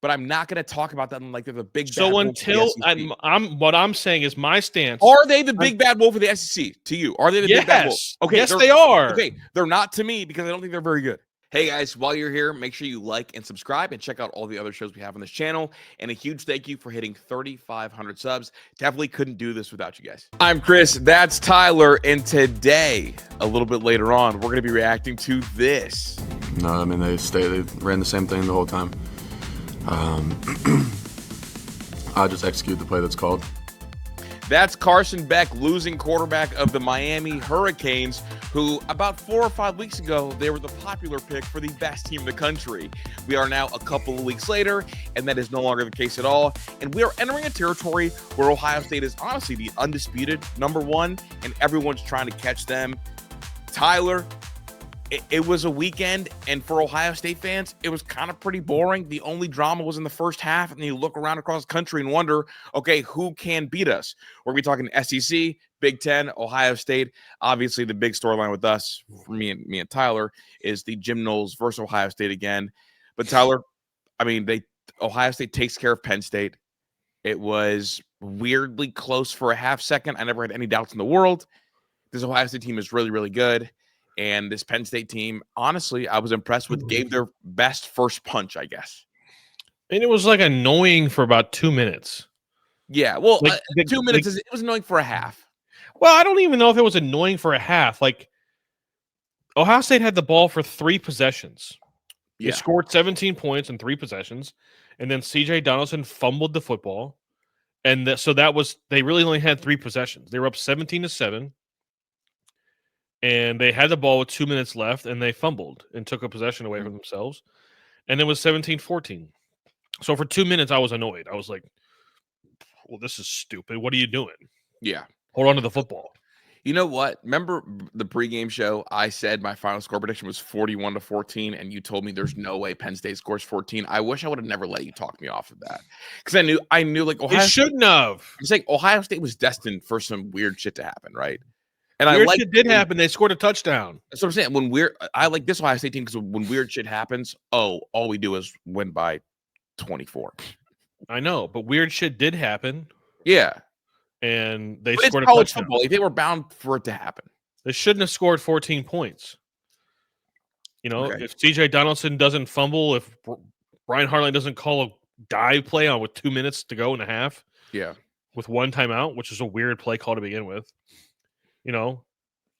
but I'm not going to talk about them like they're the big bad So wolf until of the SEC. what I'm saying is my stance. Are they the big bad wolf of the SEC to you? Are they the big bad wolf? Okay, yes, they are. Okay, they're not to me because I don't think they're very good. Hey guys, while you're here, make sure you like and subscribe and check out all the other shows we have on this channel. And a huge thank you for hitting 3,500 subs. Definitely couldn't do this without you guys. I'm Kris, that's Tyler, and today, a little bit later on, we're going to be reacting to this. No, I mean, they ran the same thing the whole time. I just execute the play that's called. That's Carson Beck, losing quarterback of the Miami Hurricanes, who about 4 or 5 weeks ago, they were the popular pick for the best team in the country. We are now a couple of weeks later, and that is no longer the case at all. And we are entering a territory where Ohio State is honestly the undisputed #1, and everyone's trying to catch them. Tyler, it was a weekend, and for Ohio State fans, it was kind of pretty boring. The only drama was in the first half, and you look around across the country and wonder, okay, who can beat us? We're going to be talking SEC, Big 10, Ohio State. Obviously, the big storyline with us, for me and Tyler, is the Jim Knowles versus Ohio State again. But Tyler, I mean, Ohio State takes care of Penn State. It was weirdly close for a half second. I never had any doubts in the world. This Ohio State team is really, really good. And this Penn State team, honestly, I was impressed with, gave their best first punch, I guess. And it was like annoying for about 2 minutes. Yeah, well, 2 minutes, it was annoying for a half. Well, I don't even know if it was annoying for a half. Like, Ohio State had the ball for 3 possessions. Yeah. They scored 17 points in 3 possessions. And then C.J. Donaldson fumbled the football. And so that was, they really only had 3 possessions. They were up 17-7. And they had the ball with 2 minutes left, and they fumbled and took a possession away from themselves. And it was 17-14. So for 2 minutes, I was annoyed. I was like, well, this is stupid. What are you doing? Yeah. Hold on to the football. You know what? Remember the pregame show? I said my final score prediction was 41-14, and you told me there's no way Penn State scores 14. I wish I would have never let you talk me off of that, because I knew like Ohio State shouldn't have. I'm saying Ohio State was destined for some weird shit to happen, right? And weird shit did happen. They scored a touchdown. That's what I'm saying. I like this Ohio State team because when weird shit happens, all we do is win by 24. I know, but weird shit did happen. Yeah. And they but scored it's a touchdown. Football. They were bound for it to happen. They shouldn't have scored 14 points. You know, okay. If C.J. Donaldson doesn't fumble, if Brian Hartline doesn't call a dive play on with 2 minutes to go in a half. Yeah. With 1 timeout, which is a weird play call to begin with. You know,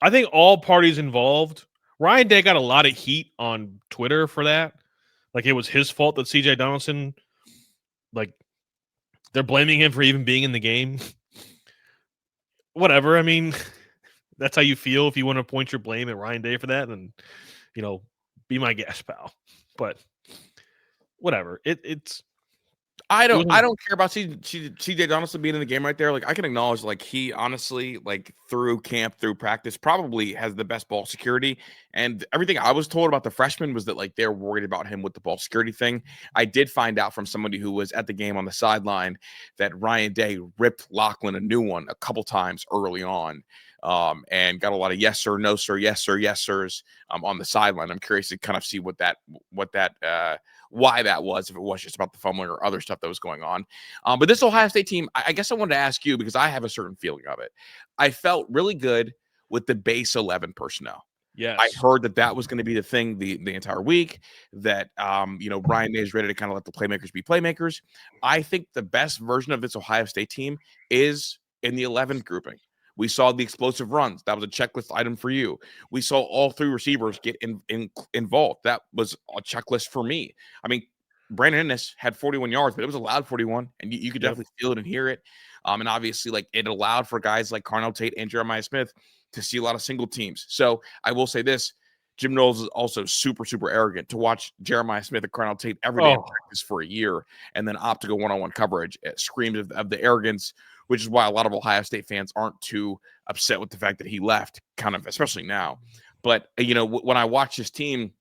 I think all parties involved. Ryan Day got a lot of heat on Twitter for that. Like, it was his fault that C.J. Donaldson, like, they're blaming him for even being in the game. Whatever. I mean, that's how you feel. If you want to point your blame at Ryan Day for that, then, you know, be my guest, pal. But whatever. I don't care about C.J. Donaldson being in the game right there. Like, I can acknowledge, like, he honestly, like, through camp, through practice, probably has the best ball security. And everything I was told about the freshman was that, like, they're worried about him with the ball security thing. I did find out from somebody who was at the game on the sideline that Ryan Day ripped Lachlan a new one a couple times early on. And got a lot of yes sir, no sir, yes sir, yes sirs on the sideline. I'm curious to kind of see why that was, if it was just about the fumbling or other stuff that was going on. But this Ohio State team, I guess I wanted to ask you, because I have a certain feeling of it. I felt really good with the base 11 personnel. Yes. I heard that was going to be the thing the entire week, that, you know, Ryan Day is ready to kind of let the playmakers be playmakers. I think the best version of this Ohio State team is in the 11 grouping. We saw the explosive runs. That was a checklist item for you. We saw all 3 receivers get involved. That was a checklist for me. I mean, Brandon Ennis had 41 yards, but it was a loud 41, and you could definitely feel it and hear it. And obviously, like, it allowed for guys like Carnell Tate and Jeremiah Smith to see a lot of single teams. So I will say this. Jim Knowles is also super, super arrogant to watch Jeremiah Smith and Carnell Tate every day in practice for a year and then opt to go one-on-one coverage. It screams of the arrogance, which is why a lot of Ohio State fans aren't too upset with the fact that he left, kind of, especially now. But, you know, when I watch this team,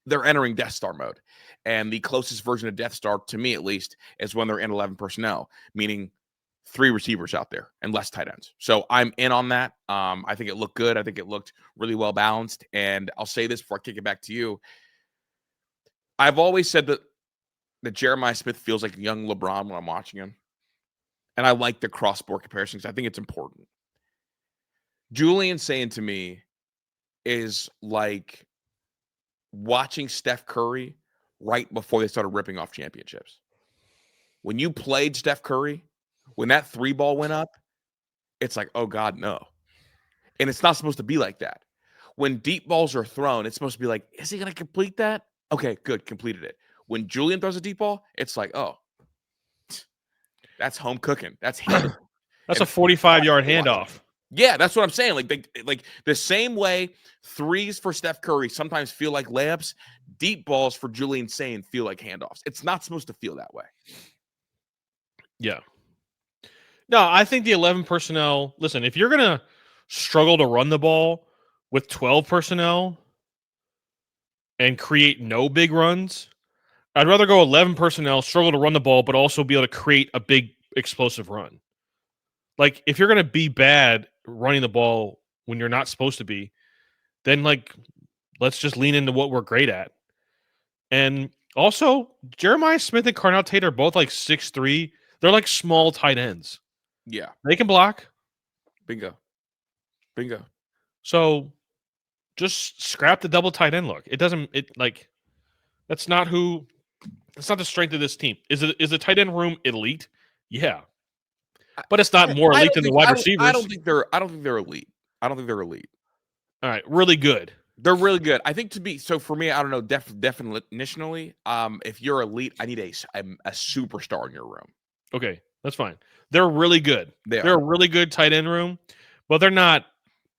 they're entering Death Star mode. And the closest version of Death Star, to me at least, is when they're in 11 personnel, meaning 3 receivers out there and less tight ends. So I'm in on that. I think it looked good. I think it looked really well balanced. And I'll say this before I kick it back to you. I've always said that that Jeremiah Smith feels like young LeBron when I'm watching him. And I like the cross-sport comparisons. I think it's important. Julian saying to me is like watching Steph Curry right before they started ripping off championships. When you played Steph Curry, when that 3-ball went up, it's like, oh God, no. And it's not supposed to be like that. When deep balls are thrown, it's supposed to be like, is he going to complete that? Okay, good, completed it. When Julian throws a deep ball, it's like, oh, that's home cooking. That's handed. That's a 45-yard handoff. Yeah, that's what I'm saying. Like the same way threes for Steph Curry sometimes feel like layups, deep balls for Julian Sane feel like handoffs. It's not supposed to feel that way. Yeah. No, I think the 11 personnel, listen, if you're going to struggle to run the ball with 12 personnel and create no big runs, I'd rather go 11 personnel, struggle to run the ball, but also be able to create a big explosive run. Like, if you're going to be bad running the ball when you're not supposed to be, then, like, let's just lean into what we're great at. And also, Jeremiah Smith and Carnell Tate are both like 6'3". They're like small tight ends. Yeah. They can block. Bingo. So just scrap the double tight end look. That's not the strength of this team. Is the tight end room elite? Yeah. But it's not more elite than the wide receivers. I don't think they're elite. All right, really good. They're really good. I think so for me, I don't know, definitionally, if you're elite, I need a superstar in your room. Okay, that's fine. They're really good. They're a really good tight end room, but they're not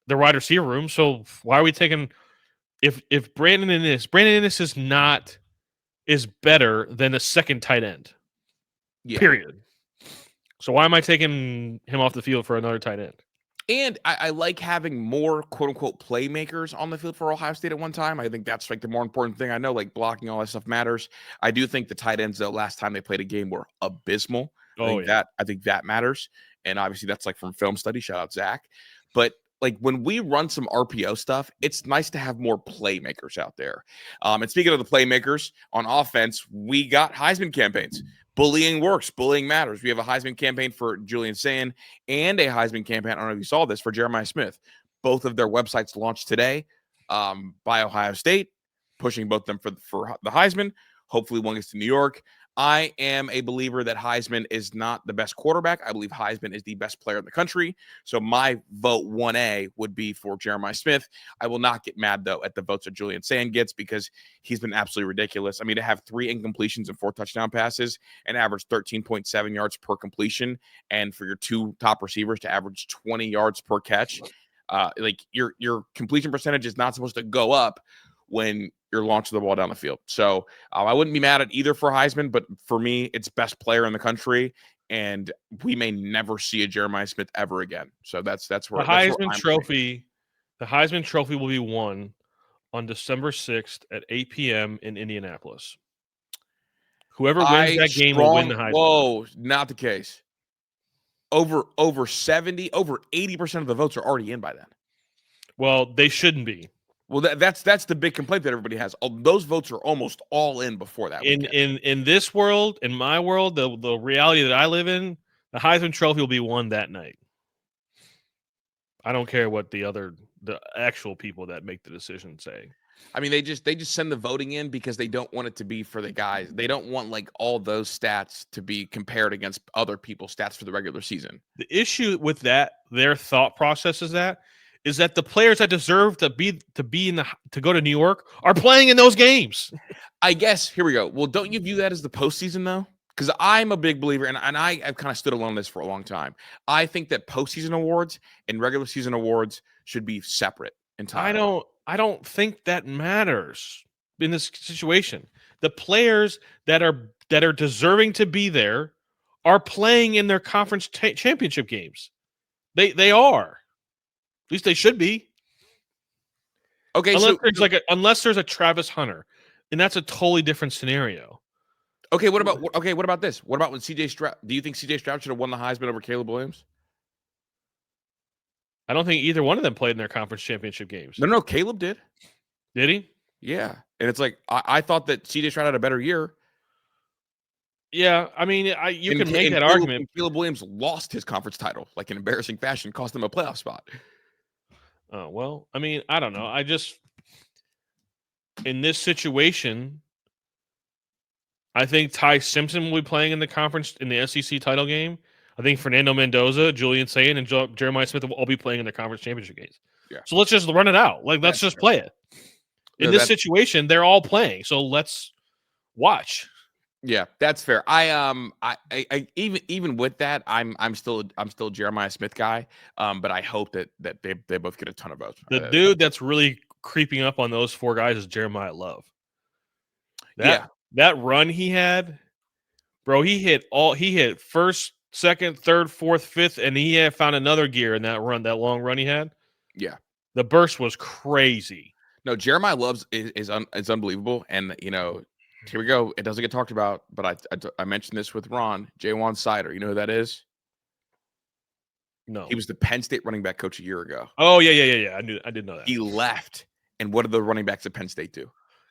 the wide receiver room. So why are we taking if Brandon Inniss is better than a second tight end? Yeah. Period. So why am I taking him off the field for another tight end? And I like having more quote-unquote playmakers on the field for Ohio State at one time. I think that's like the more important thing. I know like blocking, all that stuff matters. I do think the tight ends, though, last time they played a game were abysmal. I think that matters. And obviously that's like from film study. Shout out Zach. But like when we run some RPO stuff, it's nice to have more playmakers out there. And speaking of the playmakers on offense, we got Heisman campaigns. Bullying works. Bullying matters. We have a Heisman campaign for Julian Sane and a Heisman campaign. I don't know if you saw this for Jeremiah Smith. Both of their websites launched today by Ohio State, pushing both of them for the Heisman. Hopefully one gets to New York. I am a believer that Heisman is not the best quarterback. I believe Heisman is the best player in the country. So my vote 1A would be for Jeremiah Smith. I will not get mad, though, at the votes that Julian Sane gets because he's been absolutely ridiculous. I mean, to have 3 incompletions and 4 touchdown passes and average 13.7 yards per completion, and for your 2 top receivers to average 20 yards per catch, like your completion percentage is not supposed to go up when you're launching the ball down the field. So I wouldn't be mad at either for Heisman, but for me, it's best player in the country, and we may never see a Jeremiah Smith ever again. So that's where the Heisman Trophy. The Heisman Trophy will be won on December 6th at 8 p.m. in Indianapolis. Whoever wins that game will win the Heisman. Whoa, not the case. Over 80% of the votes are already in by then. Well, they shouldn't be. Well, that's the big complaint that everybody has. Those votes are almost all in before that. In this world, in my world, the reality that I live in, the Heisman Trophy will be won that night. I don't care what the actual people that make the decision say. I mean, they just send the voting in because they don't want it to be for the guys. They don't want like all those stats to be compared against other people's stats for the regular season. The issue with that, their thought process is that the players that deserve to go to New York are playing in those games. I guess here we go. Well, don't you view that as the postseason though? Because I'm a big believer, and I've kind of stood alone on this for a long time. I think that postseason awards and regular season awards should be separate entirely. I don't think that matters in this situation. The players that are deserving to be there are playing in their conference championship games. They are. At least they should be. Okay, unless there's a Travis Hunter, and that's a totally different scenario. Okay, what about this? What about when CJ Stroud? Do you think CJ Stroud should have won the Heisman over Caleb Williams? I don't think either one of them played in their conference championship games. No, Caleb did. Did he? Yeah, and it's like I thought that CJ Stroud had a better year. Yeah, I mean, you can make that argument. Caleb Williams lost his conference title like in embarrassing fashion, cost him a playoff spot. Oh, well, I mean, I don't know. I just in this situation, I think Ty Simpson will be playing in the conference in the SEC title game. I think Fernando Mendoza, Julian Sayin, and Jeremiah Smith will all be playing in the conference championship games. Yeah. So let's just run it out. Like, let's just play it. In this situation, they're all playing. So let's watch. Yeah, that's fair. I even with that, I'm still Jeremiah Smith guy. But I hope that they both get a ton of votes. The dude that's really creeping up on those four guys is Jeremiah Love. That run he had, bro, he hit first, second, third, fourth, fifth, and he had found another gear in that run, that long run he had. Yeah. The burst was crazy. No, Jeremiah Love's is unbelievable. And, here we go. It doesn't get talked about, but I mentioned this with Ron, Jaywan Sider. You know who that is? No. He was the Penn State running back coach a year ago. Oh, yeah. I did know that. He left. And what did the running backs at Penn State do?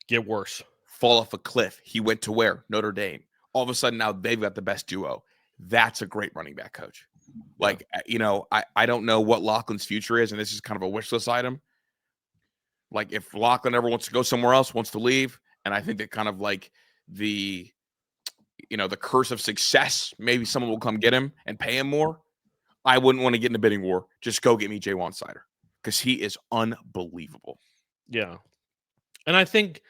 Get worse. Fall off a cliff. He went to where? Notre Dame. All of a sudden now they've got the best duo. That's a great running back coach. Like, I don't know what Loughlin's future is, and this is kind of a wish list item. Like, if Loughlin ever wants to go somewhere else, wants to leave, and I think that kind of like the curse of success, maybe someone will come get him and pay him more. I wouldn't want to get in a bidding war. Just go get me Jaywan Sider because he is unbelievable. Yeah. And I think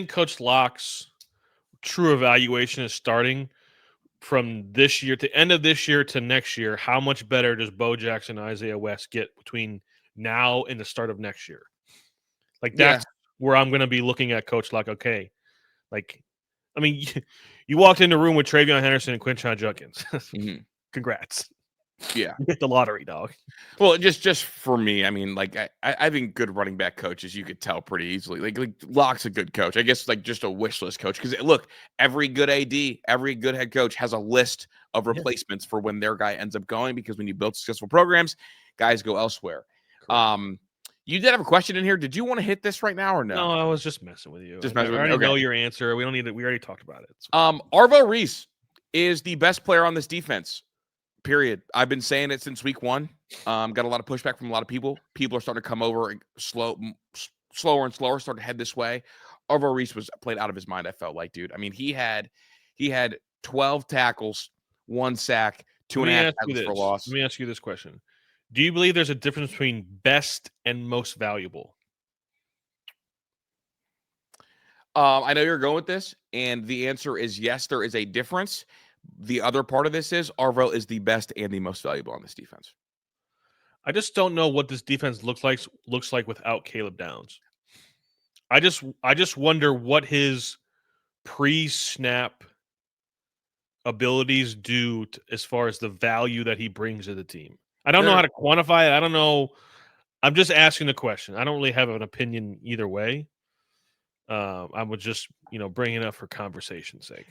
Coach Locke's true evaluation is starting from this year to end of this year to next year. How much better does Bo Jackson and Isaiah West get between now and the start of next year? Like, that's where I'm going to be looking at Coach Locke. Okay. Like, I mean, you walked in the room with Travion Henderson and Quinshon Judkins. Mm-hmm. Congrats. Yeah. You hit the lottery, dog. Well, just for me, I mean, like I think good running back coaches, you could tell pretty easily. Like Locke's a good coach. I guess like just a wish list coach. Because look, every good AD, every good head coach has a list of replacements for when their guy ends up going. Because when you build successful programs, guys go elsewhere. Correct. You did have a question in here. Did you want to hit this right now or no? No, I was just messing with you. Just messing with I me. already know your answer. We don't need it. We already talked about it. Arvell Reese is the best player on this defense. Period. I've been saying it since week one. Got a lot of pushback from a lot of people. People are starting to come over and slower and slower, starting to head this way. Arvell Reese was played out of his mind. I felt like, dude. I mean, he had 12 tackles, 1 sack, 2.5 tackles for loss. Let me ask you this question: do you believe there's a difference between best and most valuable? I know you're going with this, and the answer is yes. There is a difference. The other part of this is Arvell is the best and the most valuable on this defense. I just don't know what this defense looks like without Caleb Downs. I just wonder what his pre-snap abilities do as far as the value that he brings to the team. I don't know how to quantify it. I don't know. I'm just asking the question. I don't really have an opinion either way. I would just, bring it up for conversation's sake.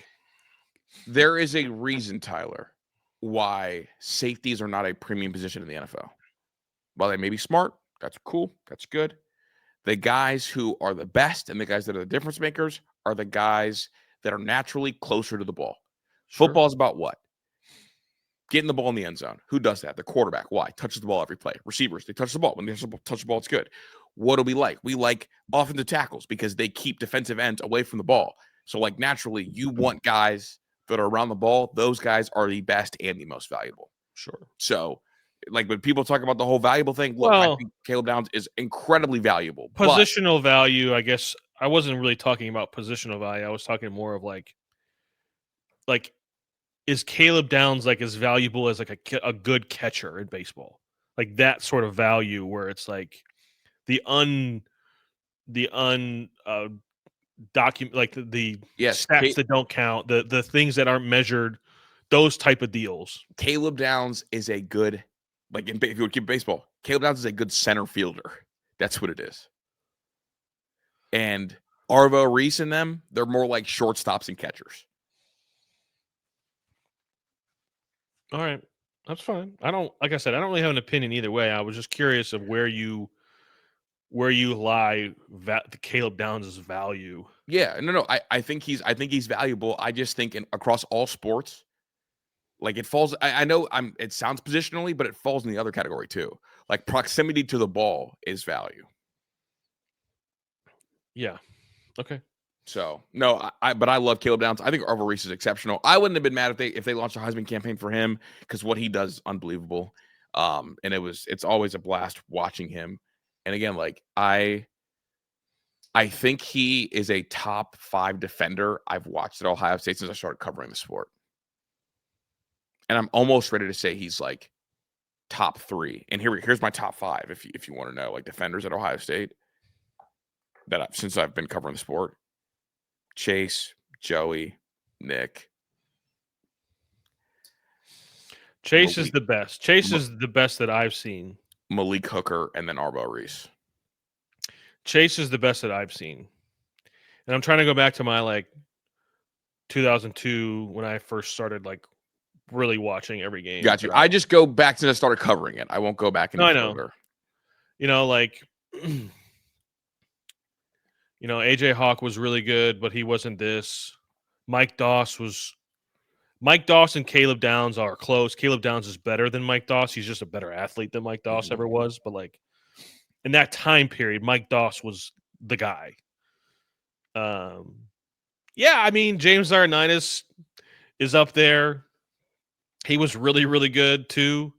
There is a reason, Tyler, why safeties are not a premium position in the NFL. While they may be smart, that's cool, that's good. The guys who are the best and the guys that are the difference makers are the guys that are naturally closer to the ball. Sure. Football is about what? Getting the ball in the end zone. Who does that? The quarterback. Why? Touches the ball every play. Receivers, they touch the ball. When they touch the ball, it's good. What do we like? We like offensive tackles because they keep defensive ends away from the ball. So, like, naturally, you want guys that are around the ball. Those guys are the best and the most valuable. Sure. So, like, when people talk about the whole valuable thing, look, I think Caleb Downs is incredibly valuable. Positional value, I guess I wasn't really talking about positional value. I was talking more of like is Caleb Downs like as valuable as like a good catcher in baseball? Like that sort of value where it's like the document, like the stats that don't count, the things that aren't measured, those type of deals. Caleb Downs is a good, like if you would keep baseball, Caleb Downs is a good center fielder. That's what it is. And Arvell Reese and them, they're more like shortstops and catchers. All right. That's fine. Like I said, I don't really have an opinion either way. I was just curious of where you where you lie Caleb Downs' value. Yeah, no. I think he's valuable. I just think across all sports, like it falls. I know it sounds positionally, but it falls in the other category too. Like proximity to the ball is value. Yeah. Okay. So no, but I love Caleb Downs. I think Arvell Reese is exceptional. I wouldn't have been mad if they launched a Heisman campaign for him because what he does is unbelievable. And it's always a blast watching him. And again, like I think he is a top 5 defender I've watched at Ohio State since I started covering the sport. And I'm almost ready to say he's like top 3. And here's my top 5 if you want to know, like defenders at Ohio State since I've been covering the sport. Chase, Joey, Nick. Chase is the best. Chase is the best that I've seen. Malik Hooker and then Arvell Reese. Chase is the best that I've seen. And I'm trying to go back to my like 2002 when I first started like really watching every game. Got you. I just go back since I started covering it. I won't go back any further. You know, like you know, AJ Hawk was really good, but he wasn't this. Mike Doss and Caleb Downs are close. Caleb Downs is better than Mike Doss. He's just a better athlete than Mike Doss ever was. But like in that time period, Mike Doss was the guy. Yeah, I mean, James Laurinaitis is up there. He was really, really good too.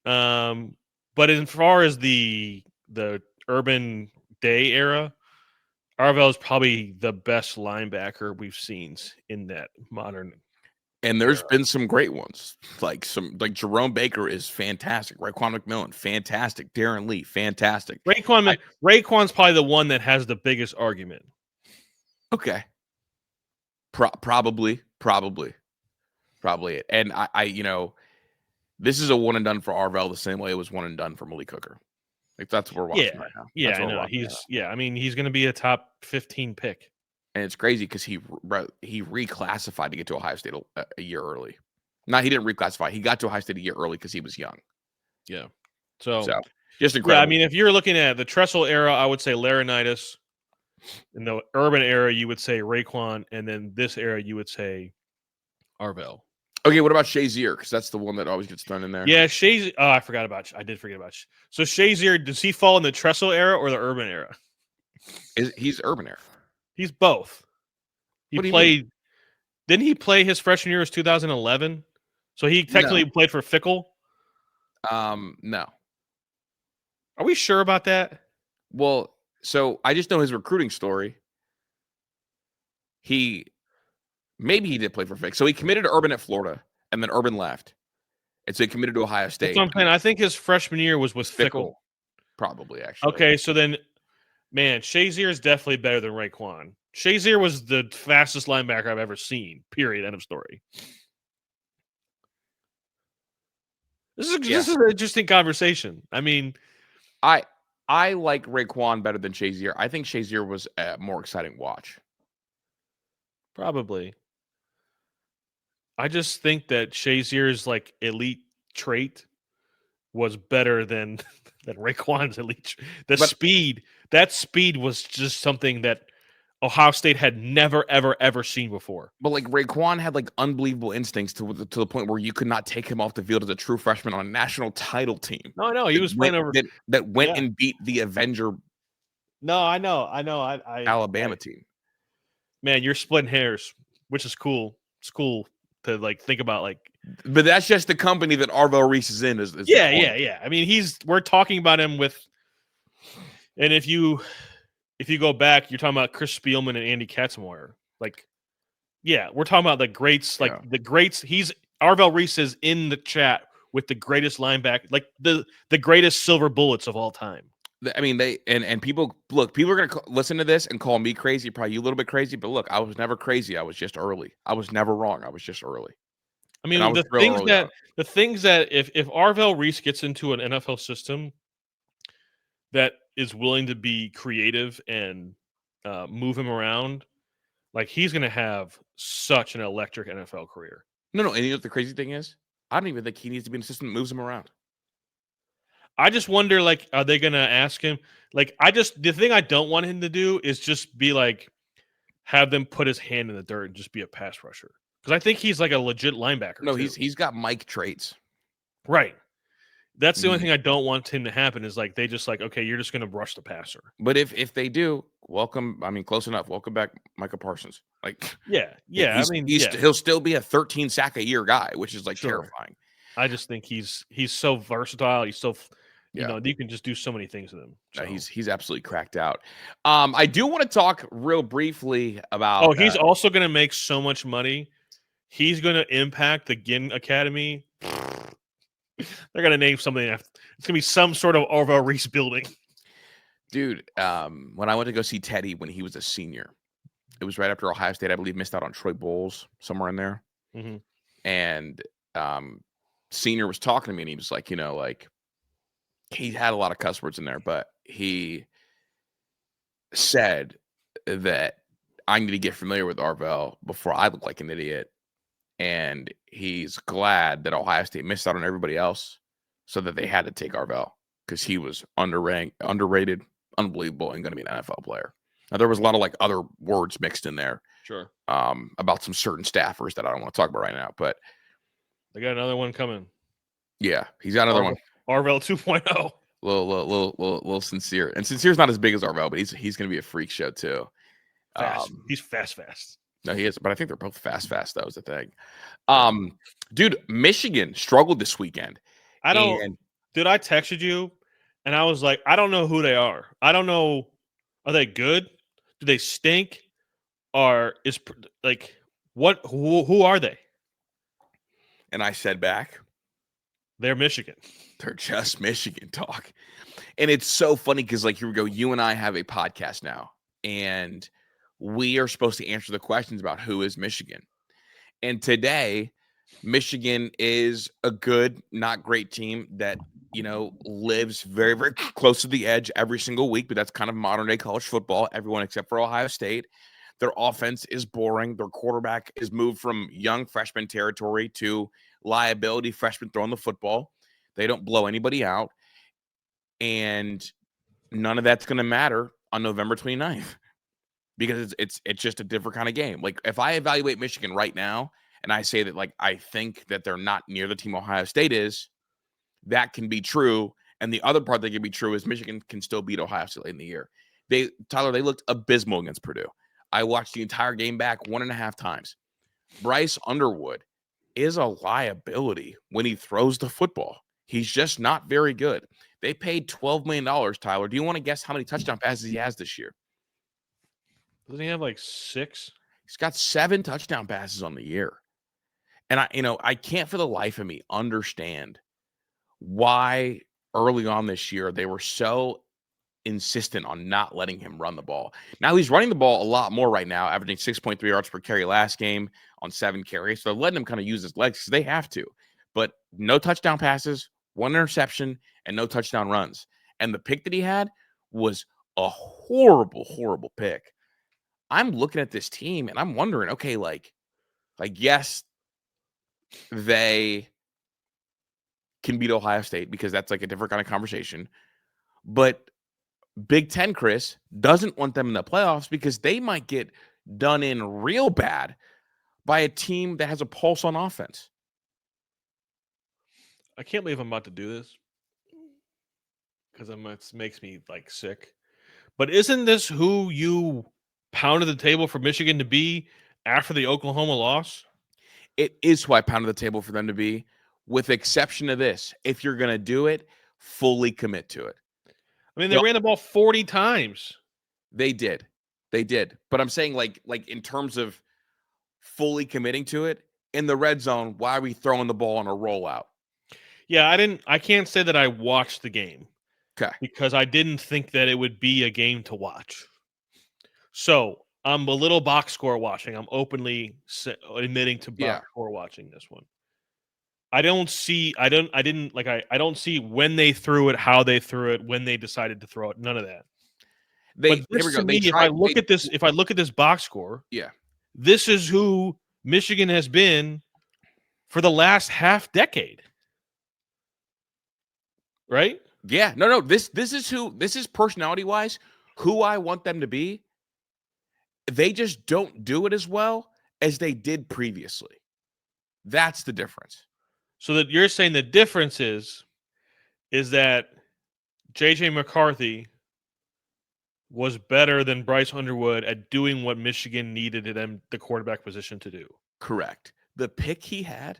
But as far as the Urban Day era, Arvell is probably the best linebacker we've seen in that modern. And there's been some great ones, like Jerome Baker is fantastic. Raekwon McMillan, fantastic. Darren Lee, fantastic. Raekwon's probably the one that has the biggest argument. Okay, probably it. And I you know, this is a one and done for Arvell the same way it was one and done for Malik Hooker. Like that's what we're watching right now. Yeah, I know. I mean, he's going to be a top 15 pick. And it's crazy because he reclassified to get to Ohio State a year early. No, he didn't reclassify. He got to Ohio State a year early because he was young. Yeah. So just incredible. Yeah, I mean, if you're looking at the Tressel era, I would say Laurinaitis. In the Urban era, you would say Raekwon. And then this era, you would say Arvell. Okay, what about Shazier? Because that's the one that always gets thrown in there. Yeah, Shazier. Oh, I forgot about you. I did forget about you. So Shazier, does he fall in the Tressel era or the Urban era? He's Urban era. He's both. He played. Didn't he play his freshman year was 2011? So he technically played for Fickle? No. Are we sure about that? Well, so I just know his recruiting story. Maybe he did play for Fick. So he committed to Urban at Florida, and then Urban left. And so he committed to Ohio State. That's what I'm saying. I think his freshman year was with Fickle. Probably, actually. Okay, so then, man, Shazier is definitely better than Raekwon. Shazier was the fastest linebacker I've ever seen, period, end of story. This is an interesting conversation. I mean, I like Raekwon better than Shazier. I think Shazier was a more exciting watch. Probably. I just think that Shazier's like elite trait was better than Raekwon's elite. That speed was just something that Ohio State had never, ever, ever seen before. But like Raekwon had like unbelievable instincts to the point where you could not take him off the field as a true freshman on a national title team. No, he was playing over that went and beat the Avenger. No, I know. Alabama team. Man, you're splitting hairs, which is cool. It's cool to like think about like. But that's just the company that Arvell Reese is in. Yeah. I mean, we're talking about him with, and if you go back, you're talking about Chris Spielman and Andy Katzenmoyer. Like, yeah, we're talking about the greats. Like the greats. Arvell Reese is in the chat with the greatest linebacker, like the greatest silver bullets of all time. I mean, people are going to listen to this and call me crazy, probably you a little bit crazy, but look, I was never crazy. I was just early. I was never wrong. I was just early. I mean, the things that if Arvell Reese gets into an NFL system that is willing to be creative and move him around, like he's going to have such an electric NFL career. No. And you know what the crazy thing is? I don't even think he needs to be in a system that moves him around. I just wonder, like, are they gonna ask him? Like, the thing I don't want him to do is just be like, have them put his hand in the dirt and just be a pass rusher. Because I think he's like a legit linebacker. No, too. he's got Mike traits. Right. That's the only Mhm. thing I don't want him to happen is like they just like, okay, you're just gonna rush the passer. But if they do, welcome. I mean, close enough. Welcome back, Micah Parsons. Like, Yeah. I mean, he'll still be a 13 sack a year guy, which is like Sure. terrifying. I just think he's so versatile. He's so Yeah. you can just do so many things with him. So. He's absolutely cracked out. I do want to talk real briefly about. Oh, he's also going to make so much money. He's going to impact the Ginn Academy. They're going to name something after. It's going to be some sort of Arvell Reese building. Dude, when I went to go see Teddy when he was a senior, it was right after Ohio State, I believe, missed out on Troy Bowles somewhere in there. Mm-hmm. And senior was talking to me, and he was like, like he had a lot of cuss words in there, but he said that I need to get familiar with Arvell before I look like an idiot. And he's glad that Ohio State missed out on everybody else so that they had to take Arvell because he was underrated, unbelievable, and going to be an NFL player. Now, there was a lot of like other words mixed in there. Sure. About some certain staffers that I don't want to talk about right now, but they got another one coming. Yeah, he's got another one. Arvell 2.0. Little sincere, and Sincere's not as big as Arvell, but he's going to be a freak show too. Fast. He's fast. No, he is, but I think they're both fast. That was the thing. Dude, Michigan struggled this weekend. Dude, I texted you, and I was like, I don't know who they are. I don't know. Are they good? Do they stink? Or is like what? Who are they? And I said back, they're Michigan. They're just Michigan talk. And it's so funny because, like, here we go. You and I have a podcast now, and we are supposed to answer the questions about who is Michigan. And today, Michigan is a good, not great team that, lives very, very close to the edge every single week. But that's kind of modern day college football, everyone except for Ohio State. Their offense is boring. Their quarterback is moved from young freshman territory to liability freshman throwing the football. They don't blow anybody out. And none of that's going to matter on November 29th because it's just a different kind of game. Like, if I evaluate Michigan right now and I say that, like, I think that they're not near the team Ohio State is, that can be true. And the other part that can be true is Michigan can still beat Ohio State late in the year. They looked abysmal against Purdue. I watched the entire game back 1.5 times. Bryce Underwood is a liability when he throws the football. He's just not very good. They paid $12 million, Tyler. Do you want to guess how many touchdown passes he has this year? Doesn't he have like 6? He's got 7 touchdown passes on the year. And I can't for the life of me understand why early on this year they were so insistent on not letting him run the ball. Now he's running the ball a lot more right now, averaging 6.3 yards per carry last game on 7 carries. So they're letting him kind of use his legs because they have to. But no touchdown passes, 1 interception, and no touchdown runs. And the pick that he had was a horrible, horrible pick. I'm looking at this team and I'm wondering, okay, like yes, they can beat Ohio State because that's like a different kind of conversation. But Big 10, Kris, doesn't want them in the playoffs because they might get done in real bad by a team that has a pulse on offense. I can't believe I'm about to do this because it makes me like sick. But isn't this who you pounded the table for Michigan to be after the Oklahoma loss? It is who I pounded the table for them to be, with exception of this. If you're going to do it, fully commit to it. I mean, they ran the ball 40 times. They did. But I'm saying, like in terms of fully committing to it, in the red zone, why are we throwing the ball on a rollout? Yeah, I can't say that I watched the game. Okay. Because I didn't think that it would be a game to watch. So I'm a little box score watching. I'm openly admitting to box score watching this one. I don't see when they threw it, how they threw it, when they decided to throw it. None of that. If I look at this box score, this is who Michigan has been for the last half decade. Right? Yeah, no. This is personality wise who I want them to be. They just don't do it as well as they did previously. That's the difference. So that you're saying the difference is that JJ McCarthy was better than Bryce Underwood at doing what Michigan needed them, the quarterback position, to do. Correct. The pick he had,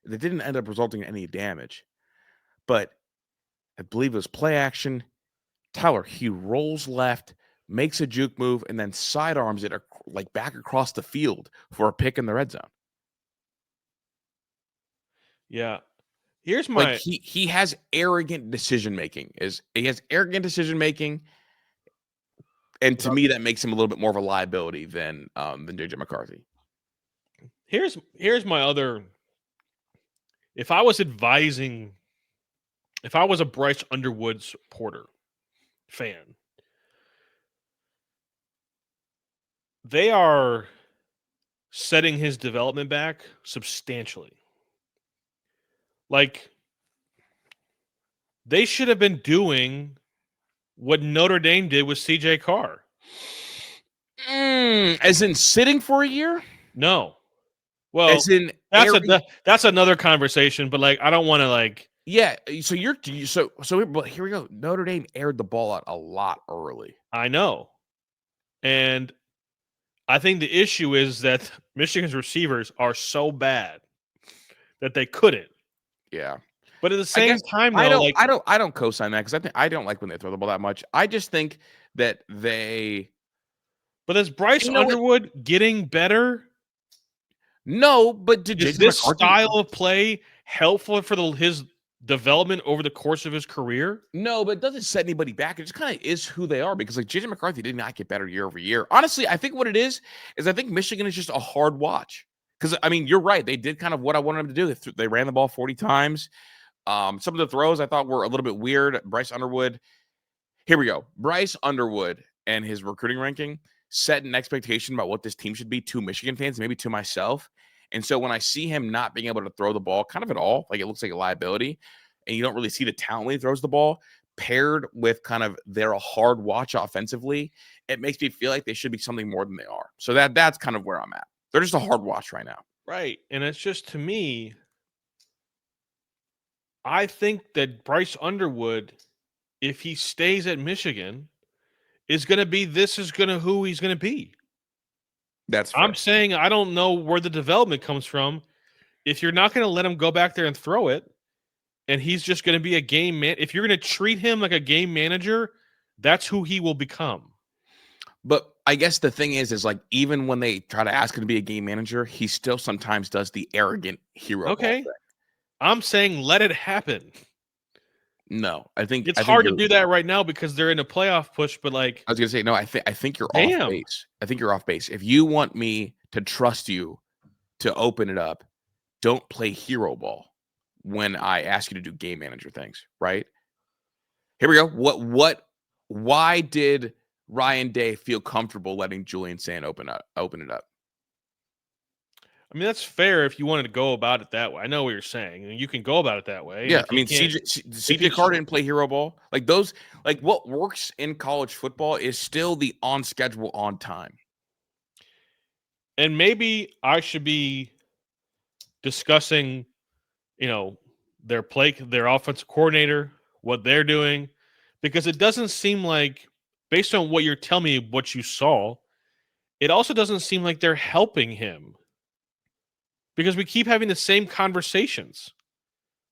that didn't end up resulting in any damage, but I believe it was play action. Tyler, he rolls left, makes a juke move, and then sidearms it like back across the field for a pick in the red zone. Yeah. Here's my like he has arrogant decision making. And to me, that makes him a little bit more of a liability than JJ McCarthy. Here's my other. If I was a Bryce Underwood supporter fan, they are setting his development back substantially. Like, they should have been doing what Notre Dame did with CJ Carr. As in sitting for a year? No. Well, as in that's another conversation, but like I don't want to like. Yeah, so but here we go. Notre Dame aired the ball out a lot early. I know. And I think the issue is that Michigan's receivers are so bad that they couldn't. Yeah. But at the same time, though, I don't co-sign that because I don't like when they throw the ball that much. I just think that they. But is Bryce Underwood getting better? No, but is this style of play helpful for his development over the course of his career? No, but it doesn't set anybody back. It just kind of is who they are because like JJ McCarthy did not get better year over year. Honestly, I think what it is I think Michigan is just a hard watch. Because I mean, you're right. They did kind of what I wanted them to do. They ran the ball 40 times. Some of the throws I thought were a little bit weird. Bryce Underwood. Here we go. Bryce Underwood and his recruiting ranking set an expectation about what this team should be to Michigan fans, maybe to myself. And so when I see him not being able to throw the ball kind of at all, like it looks like a liability, and you don't really see the talent when he throws the ball, paired with kind of they're a hard watch offensively, it makes me feel like they should be something more than they are. So that's kind of where I'm at. They're just a hard watch right now. Right. And it's just, to me, I think that Bryce Underwood, if he stays at Michigan, is going to be who he's going to be. That's fair. I'm saying I don't know where the development comes from. If you're not going to let him go back there and throw it, and he's just going to be a game man, if you're going to treat him like a game manager, that's who he will become. But I guess the thing is like even when they try to ask him to be a game manager, he still sometimes does the arrogant hero. Okay. I'm saying let it happen. No, I think it's hard to do that right now because they're in a playoff push. But like I was gonna say, no, I think you're off base. I think you're off base. If you want me to trust you to open it up, don't play hero ball when I ask you to do game manager things. Right? Here we go. Why did Ryan Day feel comfortable letting Julian Sand open it up? I mean, that's fair if you wanted to go about it that way. I know what you're saying. You can go about it that way. Yeah, I mean, CJ Carr didn't play hero ball. Like those, like what works in college football is still the on schedule, on time. And maybe I should be discussing, their offensive coordinator, what they're doing, because it doesn't seem like, based on what you're telling me, what you saw, it also doesn't seem like they're helping him. Because we keep having the same conversations.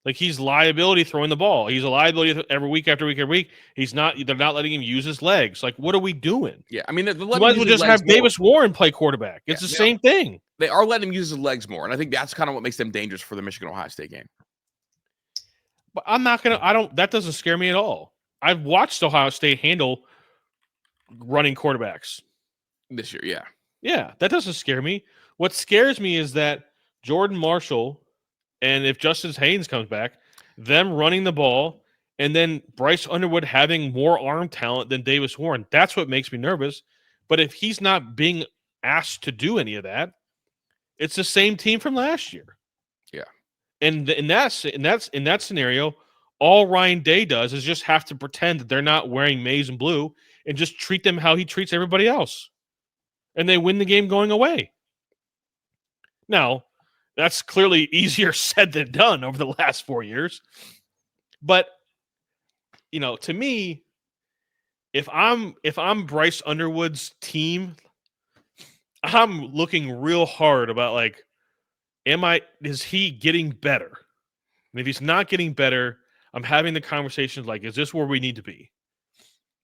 Like he's liability throwing the ball. He's a liability every week after week after week. They're not letting him use his legs. Like, what are we doing? Yeah, I mean, you might as well just have Davis Warren play quarterback. It's the same thing. They are letting him use his legs more, and I think that's kind of what makes them dangerous for the Michigan-Ohio State game. But that doesn't scare me at all. I've watched Ohio State handle running quarterbacks this year. Yeah. Yeah, that doesn't scare me. What scares me is that Jordan Marshall, and if Justice Haynes comes back, them running the ball, and then Bryce Underwood having more arm talent than Davis Warren. That's what makes me nervous. But if he's not being asked to do any of that, it's the same team from last year. Yeah. And in that scenario, all Ryan Day does is just have to pretend that they're not wearing maize and blue and just treat them how he treats everybody else. And they win the game going away. Now, that's clearly easier said than done over the last 4 years. But, to me, if I'm Bryce Underwood's team, I'm looking real hard about is he getting better? And if he's not getting better, I'm having the conversations like, is this where we need to be?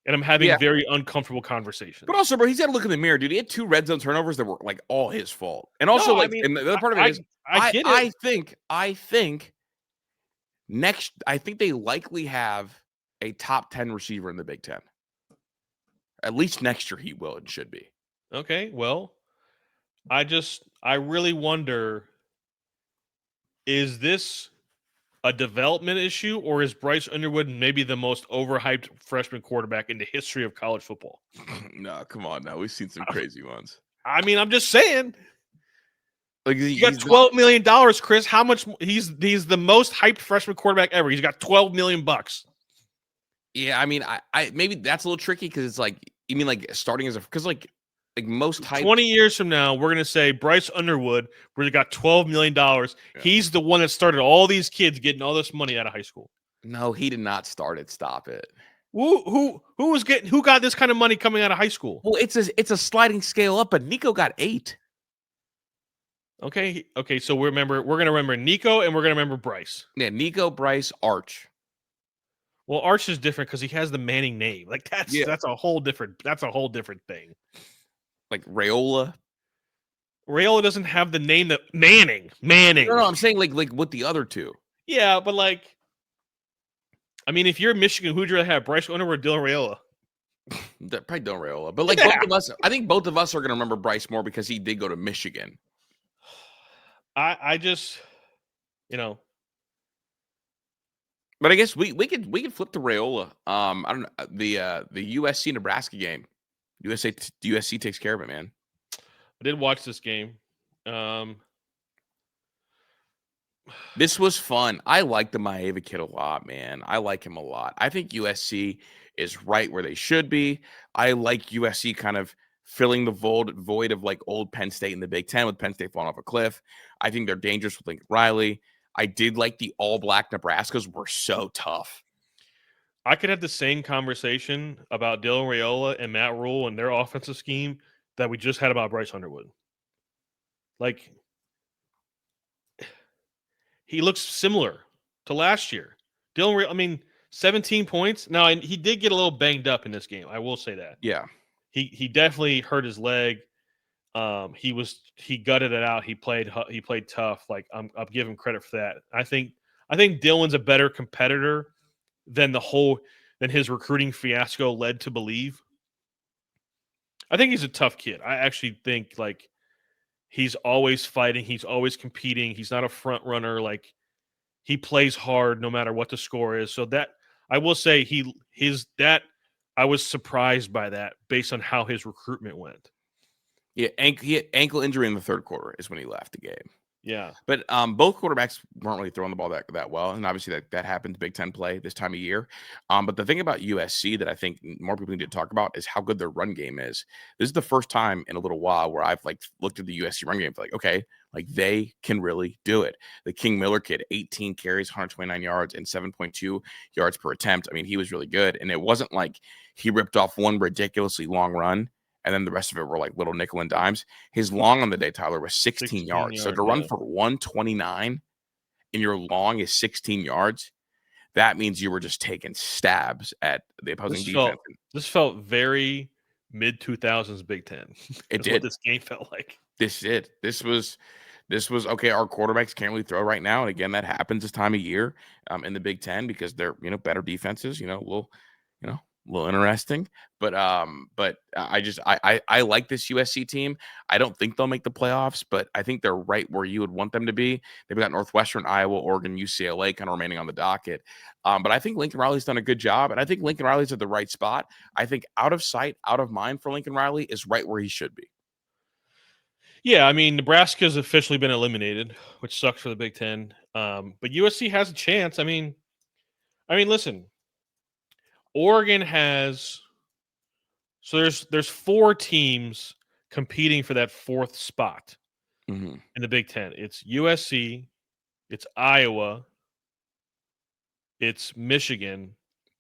And I'm having very uncomfortable conversations. But also, bro, he's got to look in the mirror, dude. He had 2 red zone turnovers that were all his fault. And also, and the other part of it is, I get it. I think they likely have a top 10 receiver in the Big Ten. At least next year he will and should be. Okay, well, I really wonder, is this a development issue, or is Bryce Underwood maybe the most overhyped freshman quarterback in the history of college football? No, come on now. We've seen some crazy ones. I mean, I'm just saying. He got $12 million, Kris. How much? He's the most hyped freshman quarterback ever. He's got $12 million. Yeah, I mean, I maybe that's a little tricky because it's you mean starting as because most hype. 20 years from now, we're gonna say Bryce Underwood really got $12 million. Yeah. He's the one that started all these kids getting all this money out of high school. No, he did not start it. Stop it. Who got this kind of money coming out of high school? Well, it's a sliding scale up, but Nico got 8. Okay. So we're gonna remember Nico and we're gonna remember Bryce. Yeah, Nico, Bryce, Arch. Well, Arch is different because he has the Manning name. That's a whole different thing. Like Raiola. Raiola doesn't have the name that Manning. No, I'm saying like with the other 2. Yeah, but I mean, if you're Michigan, who'd you rather have, Bryce Underwood or Dylan Raiola? Probably Dylan Raiola. But both of us, I think both of us are gonna remember Bryce more because he did go to Michigan. I just, But I guess we could flip to Raiola. I don't know the USC Nebraska game. USC takes care of it, man. I did watch this game. This was fun. I like the Maeva kid a lot, man. I like him a lot. I think USC is right where they should be. I like USC kind of filling the void of old Penn State in the Big Ten with Penn State falling off a cliff. I think they're dangerous with Lincoln Riley. I did like the all-black Nebraskas were so tough. I could have the same conversation about Dylan Raiola and Matt Rule and their offensive scheme that we just had about Bryce Underwood. He looks similar to last year. Dylan Raiola, 17 points. Now, he did get a little banged up in this game. I will say that. Yeah. He definitely hurt his leg. He gutted it out. He played tough. I'll give him credit for that. I think Dylan's a better competitor than his recruiting fiasco led to believe. I think he's a tough kid. I actually think he's always fighting. He's always competing. He's not a front runner. He plays hard no matter what the score is. So that I will say I was surprised by that based on how his recruitment went. Yeah, he had ankle injury in the third quarter is when he left the game. Yeah. But both quarterbacks weren't really throwing the ball that well. And obviously that happens Big Ten play this time of year. But the thing about USC that I think more people need to talk about is how good their run game is. This is the first time in a little while where I've looked at the USC run game okay, they can really do it. The King Miller kid, 18 carries, 129 yards, and 7.2 yards per attempt. He was really good. And it wasn't like he ripped off one ridiculously long run and then the rest of it were little nickel and dimes. His long on the day, Tyler, was 16 yards. So to run for 129 and your long is 16 yards, that means you were just taking stabs at the opposing defense. This felt very mid-2000s Big Ten. It did. What this game felt like. This did. This was okay. Our quarterbacks can't really throw right now. And again, that happens this time of year in the Big Ten because they're, better defenses, a little interesting, but I like this USC team. I don't think they'll make the playoffs, but I think they're right where you would want them to be. They've got Northwestern, Iowa, Oregon, UCLA kind of remaining on the docket. But I think Lincoln Riley's done a good job, and I think Lincoln Riley's at the right spot. I think out of sight, out of mind for Lincoln Riley is right where he should be. Yeah, Nebraska's officially been eliminated, which sucks for the Big Ten. But USC has a chance. I mean, listen, Oregon has there's 4 teams competing for that 4th spot in the Big Ten. It's USC, it's Iowa, it's Michigan,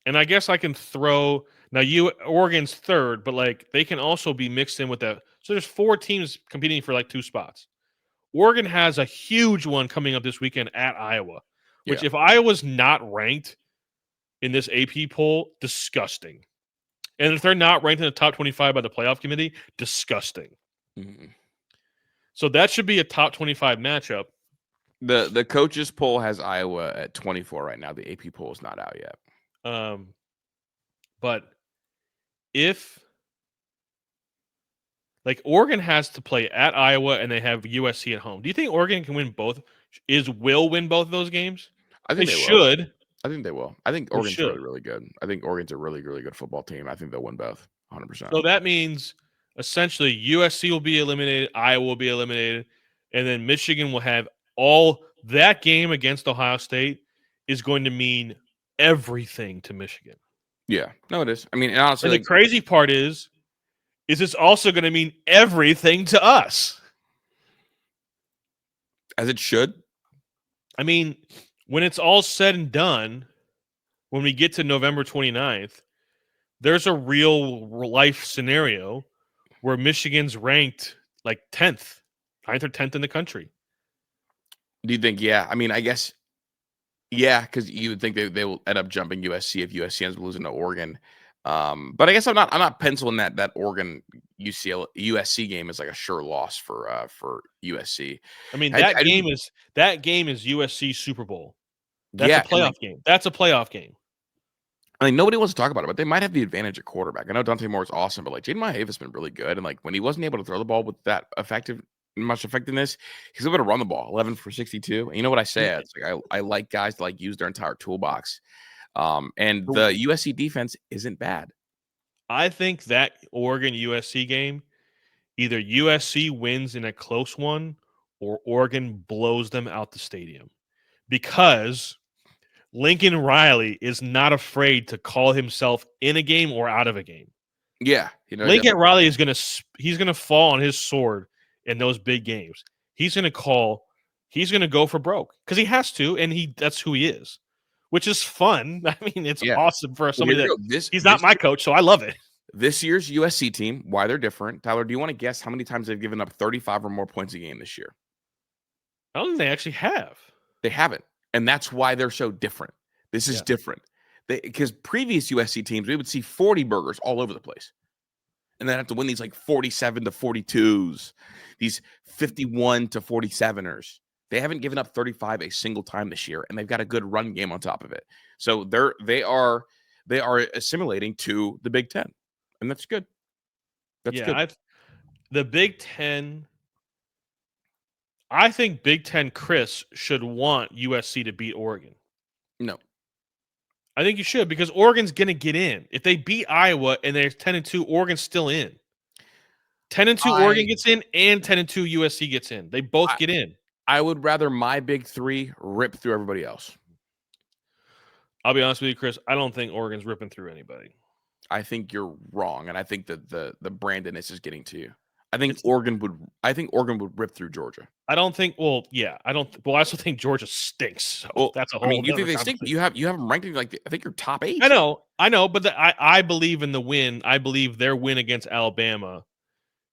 and I guess I can throw now. Oregon's 3rd, but like they can also be mixed in with that. So there's 4 teams competing for like 2 spots. Oregon has a huge one coming up this weekend at Iowa, which if Iowa's not ranked in this AP poll, disgusting. And if they're not ranked in the top 25 by the playoff committee, disgusting. So that should be a top 25 matchup. The coaches poll has Iowa at 24 right now. The AP poll is not out yet. But if like Oregon has to play at Iowa and they have USC at home, do you think Oregon can win both? Will win both of those games? I think they will. should. I think they will. I think Oregon's really, really good. I think Oregon's a really, really good football team. I think they'll win both 100%. So that means essentially USC will be eliminated, Iowa will be eliminated, and then Michigan will have all that game against Ohio State is going to mean everything to Michigan. Yeah. No, it is. I mean, and honestly, and the crazy part is it's also going to mean everything to us. As it should. I mean, when it's all said and done, when we get to November 29th, there's a real life scenario where Michigan's ranked like 10th, 9th or 10th in the country. Do you think? Yeah. I mean, I guess, yeah, because you would think they will end up jumping USC if USC ends up losing to Oregon. But I guess I'm not penciling that Oregon USC game is like a sure loss for USC. I mean, that game is USC Super Bowl. That's a playoff game. That's a playoff game. I mean, nobody wants to talk about it, but they might have the advantage at quarterback. I know Dante Moore is awesome, but like Jaden Maiev has been really good. And like when he wasn't able to throw the ball with that much effectiveness, he's able to run the ball 11 for 62. And you know what I say? It's like I like guys to like use their entire toolbox. And the USC defense isn't bad. I think that Oregon USC game, either USC wins in a close one or Oregon blows them out the stadium, because Lincoln Riley is not afraid to call himself in a game or out of a game. Yeah, Lincoln Riley is gonna fall on his sword in those big games. He's gonna go for broke because he has to, and that's who he is, which is fun. I mean, it's awesome for somebody he's not my coach, so I love it. This year's USC team, why they're different. Tyler, do you want to guess how many times they've given up 35 or more points a game this year? I don't think they actually have. They haven't. And that's why they're so different. This is different. Because previous USC teams, we would see 40 burgers all over the place. And then have to win these like 47 to 42s, these 51 to 47ers. They haven't given up 35 a single time this year, and they've got a good run game on top of it. So they are assimilating to the Big Ten, and that's good. That's good. The Big Ten. I think Big Ten Kris should want USC to beat Oregon. No. I think you should, because Oregon's going to get in. If they beat Iowa and they're 10-2, Oregon's still in. 10-2 Oregon gets in, and 10-2 USC gets in. They both get in. I would rather my big three rip through everybody else. I'll be honest with you, Kris. I don't think Oregon's ripping through anybody. I think you're wrong, and I think that the Brandonness is getting to you. I think Oregon would rip through Georgia. I don't think. Well, yeah, I don't. Well, I also think Georgia stinks. So that's a whole. I mean, you think they stink? You have them ranked like I think you're top 8. I know, but I believe in the win. I believe their win against Alabama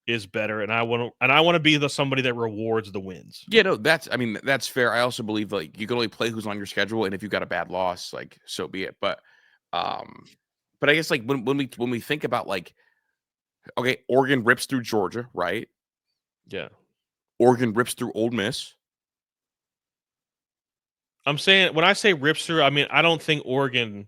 is better, and I want to be somebody that rewards the wins. Yeah, no, that's fair. I also believe like you can only play who's on your schedule, and if you've got a bad loss, like so be it. But I guess like when we think about like. Okay, Oregon rips through Georgia, right? Yeah. Oregon rips through Ole Miss. I'm saying when I say rips through, I mean I don't think Oregon's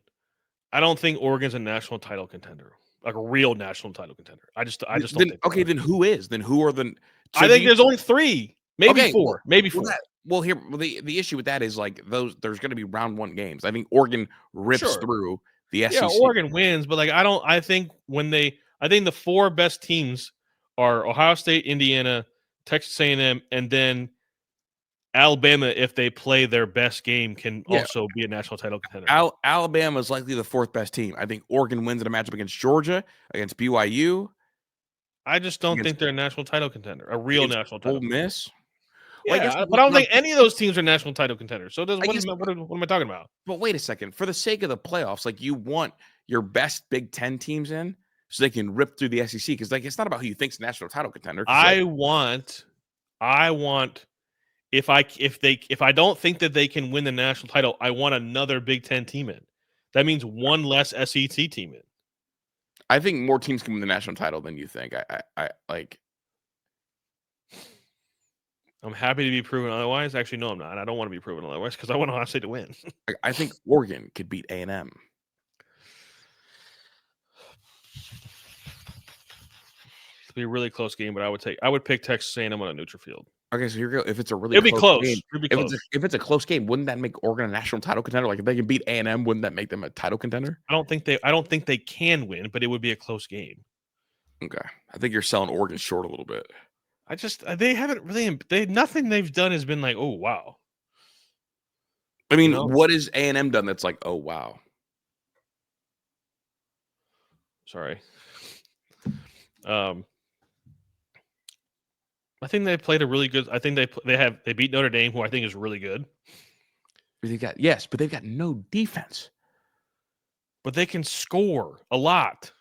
a national title contender, like a real national title contender. I just don't think. Okay, then who is? Then who are the? So I think there's only 3, maybe 4, maybe 4. The issue with that is like there's going to be round 1 games. I think Oregon rips through the SEC. Yeah, Oregon wins, but like I think the 4 best teams are Ohio State, Indiana, Texas A&M, and then Alabama, if they play their best game, can Yeah. also be a national title contender. Alabama is likely the fourth best team. I think Oregon wins in a matchup against Georgia, against BYU. I just don't think they're a national title contender, a real national title Ole Miss. Well, Yeah, but I don't think any of those teams are national title contenders. So what am I talking about? But wait a second. For the sake of the playoffs, like you want your best Big 10 teams in so they can rip through the SEC because like it's not about who you think's a national title contender. I want if I don't think that they can win the national title, I want another Big 10 team in. That means one less SEC team in. I think more teams can win the national title than you think. I like. I'm happy to be proven otherwise. Actually, no, I'm not. I don't want to be proven otherwise because I want Ohio State to win. I think Oregon could beat A&M. It'll be a really close game, but I would pick Texas A&M on a neutral field. Okay, so here you go. If it's a really It'd be close. Game, It'd be close. If it's a close game, wouldn't that make Oregon a national title contender? Like if they can beat A&M, wouldn't that make them a title contender? I don't think they can win, but it would be a close game. Okay, I think you're selling Oregon short a little bit. They haven't really. Nothing they've done has been like, oh wow. I mean, what has A&M done that's like, oh wow? Sorry. I think they played a really good. I think they beat Notre Dame, who I think is really good. But they've got no defense. But they can score a lot,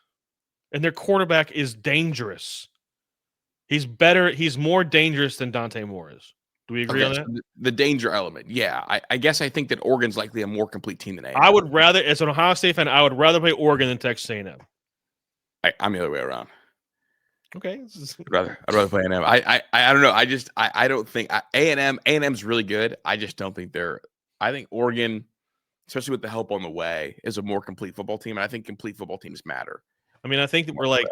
and their quarterback is dangerous. He's better. He's more dangerous than Dante Moore is. Do we agree on that? So the danger element, yeah. I guess I think that Oregon's likely a more complete team than A&M. I would rather, as an Ohio State fan, I would rather play Oregon than Texas A&M. I'm the other way around. Okay, I'd rather play A&M. I don't know. I don't think A&M's really good. I just don't think they're. I think Oregon, especially with the help on the way, is a more complete football team, and I think complete football teams matter. I mean, I think that we're like,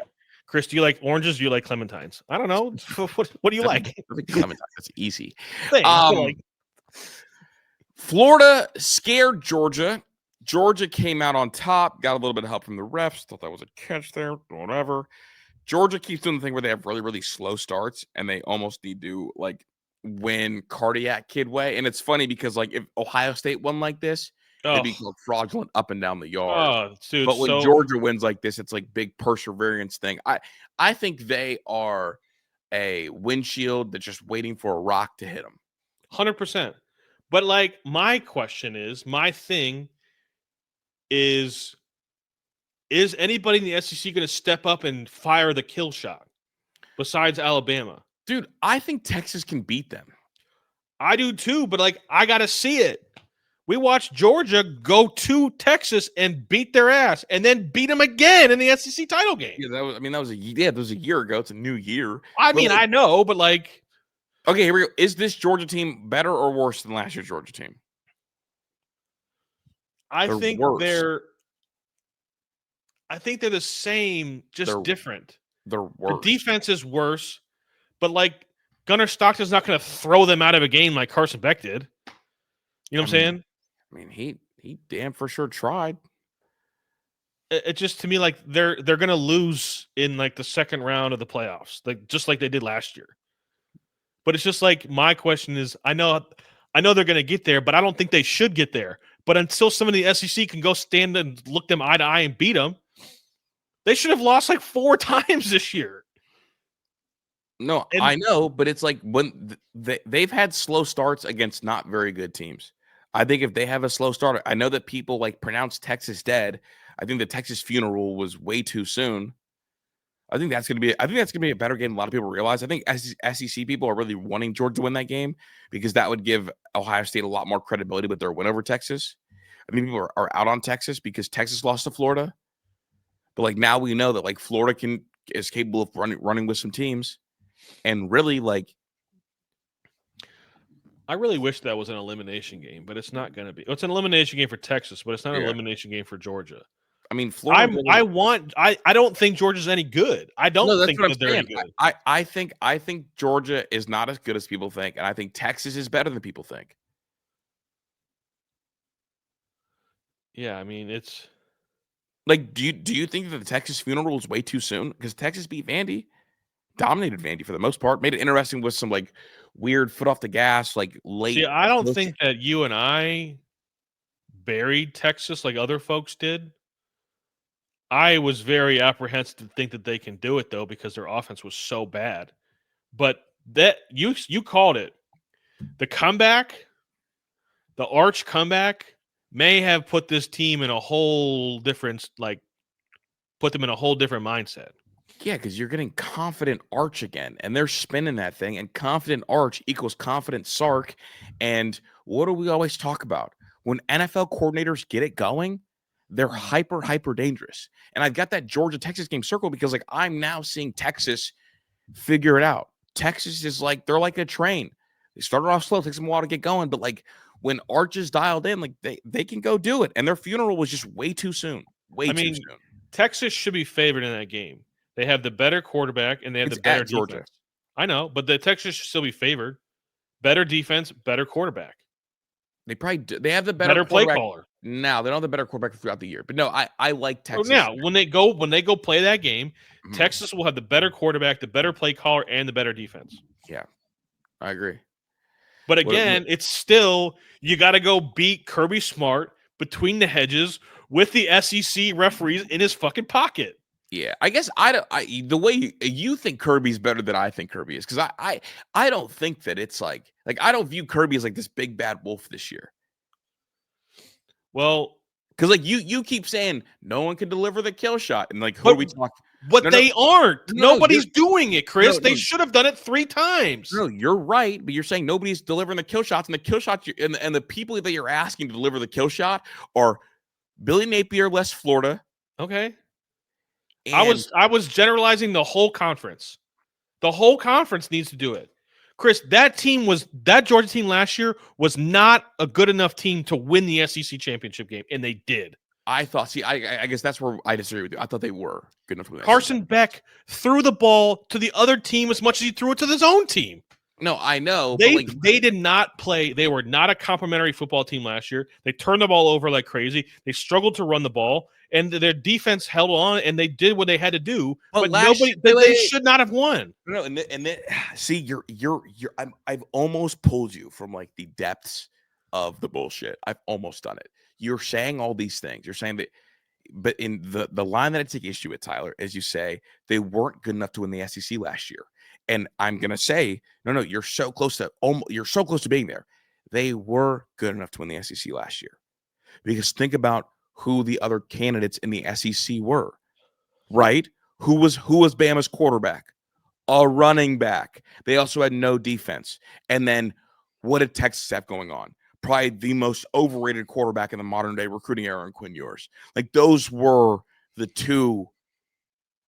Kris, do you like oranges? Do you like clementines? I don't know. What do you like? I think clementines. That's easy. Thanks. Florida scared Georgia. Georgia came out on top, got a little bit of help from the refs. Thought that was a catch there. Whatever. Georgia keeps doing the thing where they have really, really slow starts, and they almost need to like win cardiac kid way. And it's funny because like if Ohio State won like this, it'd be called fraudulent up and down the yard. Dude, but when Georgia wins like this, it's like big perseverance thing. I think they are a windshield that's just waiting for a rock to hit them. 100%. But like my thing is anybody in the SEC going to step up and fire the kill shot besides Alabama? Dude, I think Texas can beat them. I do too, but like I got to see it. We watched Georgia go to Texas and beat their ass and then beat them again in the SEC title game. Yeah, that was a year ago. It's a new year. I know, but like okay, here we go. Is this Georgia team better or worse than last year's Georgia team? I think they're the same, just different. They're worse. The defense is worse, but like Gunnar Stockton's not going to throw them out of a game like Carson Beck did. You know what I'm saying? I mean, he damn for sure tried. It just to me like they're going to lose in like the second round of the playoffs, like just like they did last year. But it's just like my question is, I know they're going to get there, but I don't think they should get there. But until some of the SEC can go stand and look them eye to eye and beat them, they should have lost like 4 times this year. No, I know, but it's like when they've had slow starts against not very good teams. I think if they have a slow start, I know that people like pronounce Texas dead. I think the Texas funeral was way too soon. I think that's going to be a better game than a lot of people realize. I think SEC people are really wanting Georgia to win that game because that would give Ohio State a lot more credibility with their win over Texas. I mean, people are out on Texas because Texas lost to Florida. But like now we know that like Florida is capable of running with some teams. And really like I really wish that was an elimination game, but it's not going to be. It's an elimination game for Texas, but it's not an elimination game for Georgia. I mean, Florida. I don't think Georgia's any good. I don't think that they're any good. I think Georgia is not as good as people think, and I think Texas is better than people think. Yeah, I mean it's like, do you think that the Texas funeral was way too soon? Because Texas beat Vandy. dominated Vandy for the most part. Made it interesting with some like weird foot off the gas, like late. See, I don't think that you and I buried Texas like other folks did. I was very apprehensive to think that they can do it though because their offense was so bad. But that you called it. The comeback, the Arch comeback, may have put this team in a whole different, put them in a whole different mindset. Yeah, because you're getting confident Arch again, and they're spinning that thing, and confident Arch equals confident Sark. And what do we always talk about? When NFL coordinators get it going, they're hyper dangerous. And I've got that Georgia-Texas game circled because, like, I'm now seeing Texas figure it out. Texas is like, they're like a train. They started off slow, takes them a while to get going, but, like, when Arch is dialed in, like, they can go do it. And their funeral was just way too soon. Too soon. Texas should be favored in that game. They have the better quarterback, and they have the better Georgia. Defense. I know, but the Texas should still be favored. Better defense, better quarterback. They have the better play caller. Now they don't have the better quarterback throughout the year. But no, I like Texas. So now when they go play that game, Texas will have the better quarterback, the better play caller, and the better defense. Yeah, I agree. But again, it's still you got to go beat Kirby Smart between the hedges with the SEC referees in his fucking pocket. Yeah, I guess the way you think Kirby's better than I think Kirby is, because I don't think that it's like I don't view Kirby as like this big bad wolf this year. Well, because like you keep saying no one can deliver the kill shot, and like who are we talking? But they aren't. Nobody's doing it, Chris. They should have done it 3 times. No, you're right, but you're saying nobody's delivering the kill shots, and the kill shots and the people that you're asking to deliver the kill shot are Billy Napier, West Florida. Okay. I was generalizing the whole conference. The whole conference needs to do it. Chris, that Georgia team last year was not a good enough team to win the SEC championship game, and they did. I guess that's where I disagree with you. I thought they were good enough to win. Carson Beck threw the ball to the other team as much as he threw it to his own team. No, I know. They did not play. They were not a complimentary football team last year. They turned the ball over like crazy. They struggled to run the ball, and their defense held on, and they did what they had to do. But they should not have won. No, see, I've almost pulled you from like the depths of the bullshit. I've almost done it. You're saying all these things. You're saying that, but in the line that I take issue with, Tyler, is you say they weren't good enough to win the SEC last year. And I'm gonna say, no, you're so close to being there. They were good enough to win the SEC last year, because think about who the other candidates in the SEC were, right? Who was Bama's quarterback? A running back. They also had no defense. And then what did Texas have going on? Probably the most overrated quarterback in the modern day recruiting era in Quinn Ewers. Like those were the two,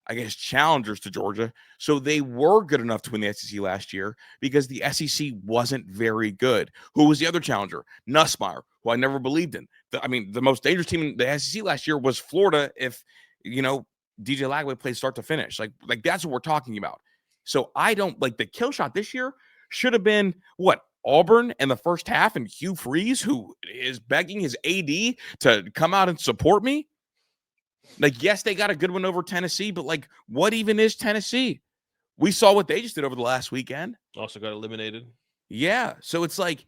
I guess, challengers to Georgia. So they were good enough to win the SEC last year because the SEC wasn't very good. Who was the other challenger? Nussmeier, who I never believed in. The most dangerous team in the SEC last year was Florida if, DJ Lagway played start to finish. Like that's what we're talking about. So I don't like the kill shot this year should have been what? Auburn in the first half and Hugh Freeze, who is begging his AD to come out and support me. Like, yes, they got a good one over Tennessee, but like, what even is Tennessee? We saw what they just did over the last weekend. Also got eliminated. Yeah. So it's like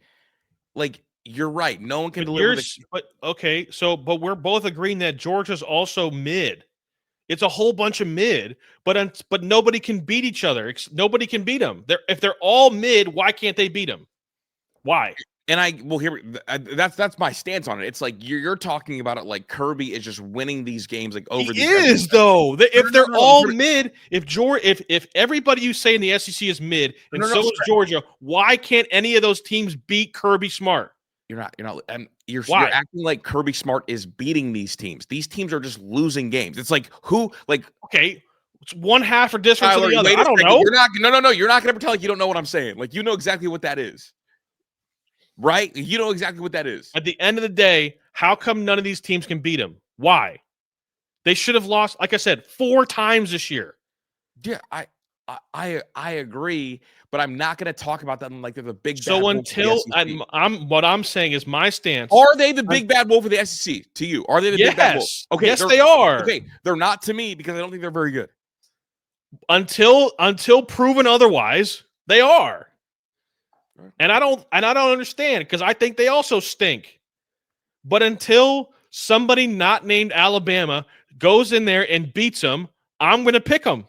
you're right. No one can deliver. But we're both agreeing that Georgia's also mid. It's a whole bunch of mid, but nobody can beat each other. Nobody can beat them. If they're all mid, why can't they beat them? Why? And that's my stance on it. It's like you're talking about it like Kirby is just winning these games like over. He is though. If they're all mid, if everybody you say in the SEC is mid, and so is Georgia, why can't any of those teams beat Kirby Smart? You're you're acting like Kirby Smart is beating these teams. These teams are just losing games. It's like okay, it's one half or difference Tyler, of the other. I don't know. You're not gonna pretend like you don't know what I'm saying. Like you know exactly what that is. Right? You know exactly what that is. At the end of the day, how come none of these teams can beat them? Why? They should have lost, like I said, 4 times this year. Yeah, I agree, but I'm not going to talk about them like they're the big bad so wolf until what I'm saying is my stance. Are they the big bad wolf of the SEC to you? Are they the big bad wolf? Okay, yes, they are. Okay, they're not to me because I don't think they're very good. Until proven otherwise, they are. And I don't understand because I think they also stink. But until somebody not named Alabama goes in there and beats them, I'm going to pick them.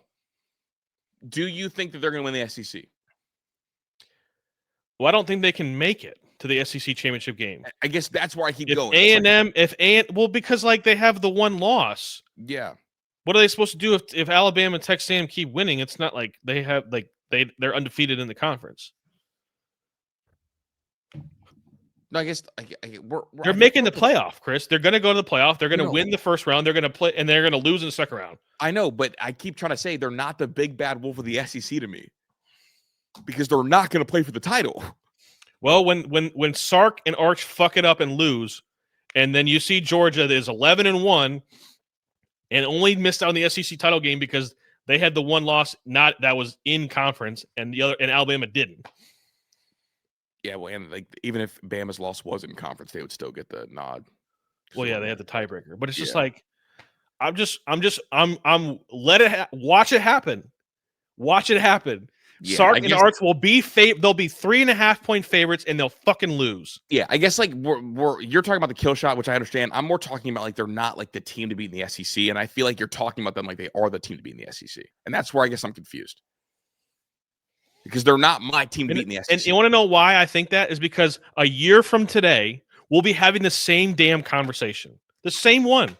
Do you think that they're going to win the SEC? Well, I don't think they can make it to the SEC championship game. I guess that's where I keep going. A&M, because like they have the one loss. Yeah. What are they supposed to do if Alabama and Texas A&M keep winning? It's not like they have they're undefeated in the conference. No, I guess they're making the playoff, Chris. They're going to go to the playoff. They're going to win the first round. They're going to play, and they're going to lose in the second round. I know, but I keep trying to say they're not the big bad wolf of the SEC to me because they're not going to play for the title. Well, when Sark and Arch fuck it up and lose, and then you see Georgia that is 11-1 and only missed out on the SEC title game because they had the one loss that was in conference, and Alabama didn't. Yeah, well, and like even if Bama's loss was in conference, they would still get the nod. Well, yeah, they had the tiebreaker, but it's just like I'm watch it happen. Watch it happen. Yeah, Sark and Arch will be they'll be 3.5-point favorites and they'll fucking lose. Yeah, I guess like you're talking about the kill shot, which I understand. I'm more talking about like they're not like the team to beat in the SEC, and I feel like you're talking about them like they are the team to beat in the SEC, and that's where I guess I'm confused. Because they're not my team to beat in the SEC. And you want to know why I think that? Is because a year from today, we'll be having the same damn conversation. The same one.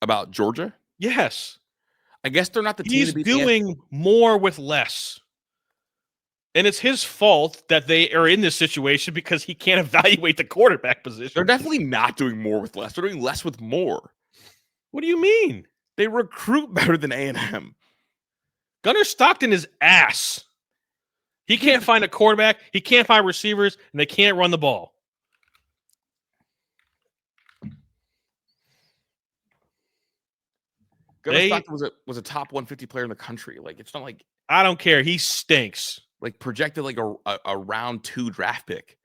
About Georgia? Yes. I guess they're not the team to beat He's doing more with less. And it's his fault that they are in this situation because he can't evaluate the quarterback position. They're definitely not doing more with less. They're doing less with more. What do you mean? They recruit better than A&M. Gunnar Stockton is ass. He can't find a quarterback. He can't find receivers, and they can't run the ball. Gunnar Stockton was a top 150 player in the country. Like it's not like I don't care. He stinks. Like projected like a round 2 draft pick.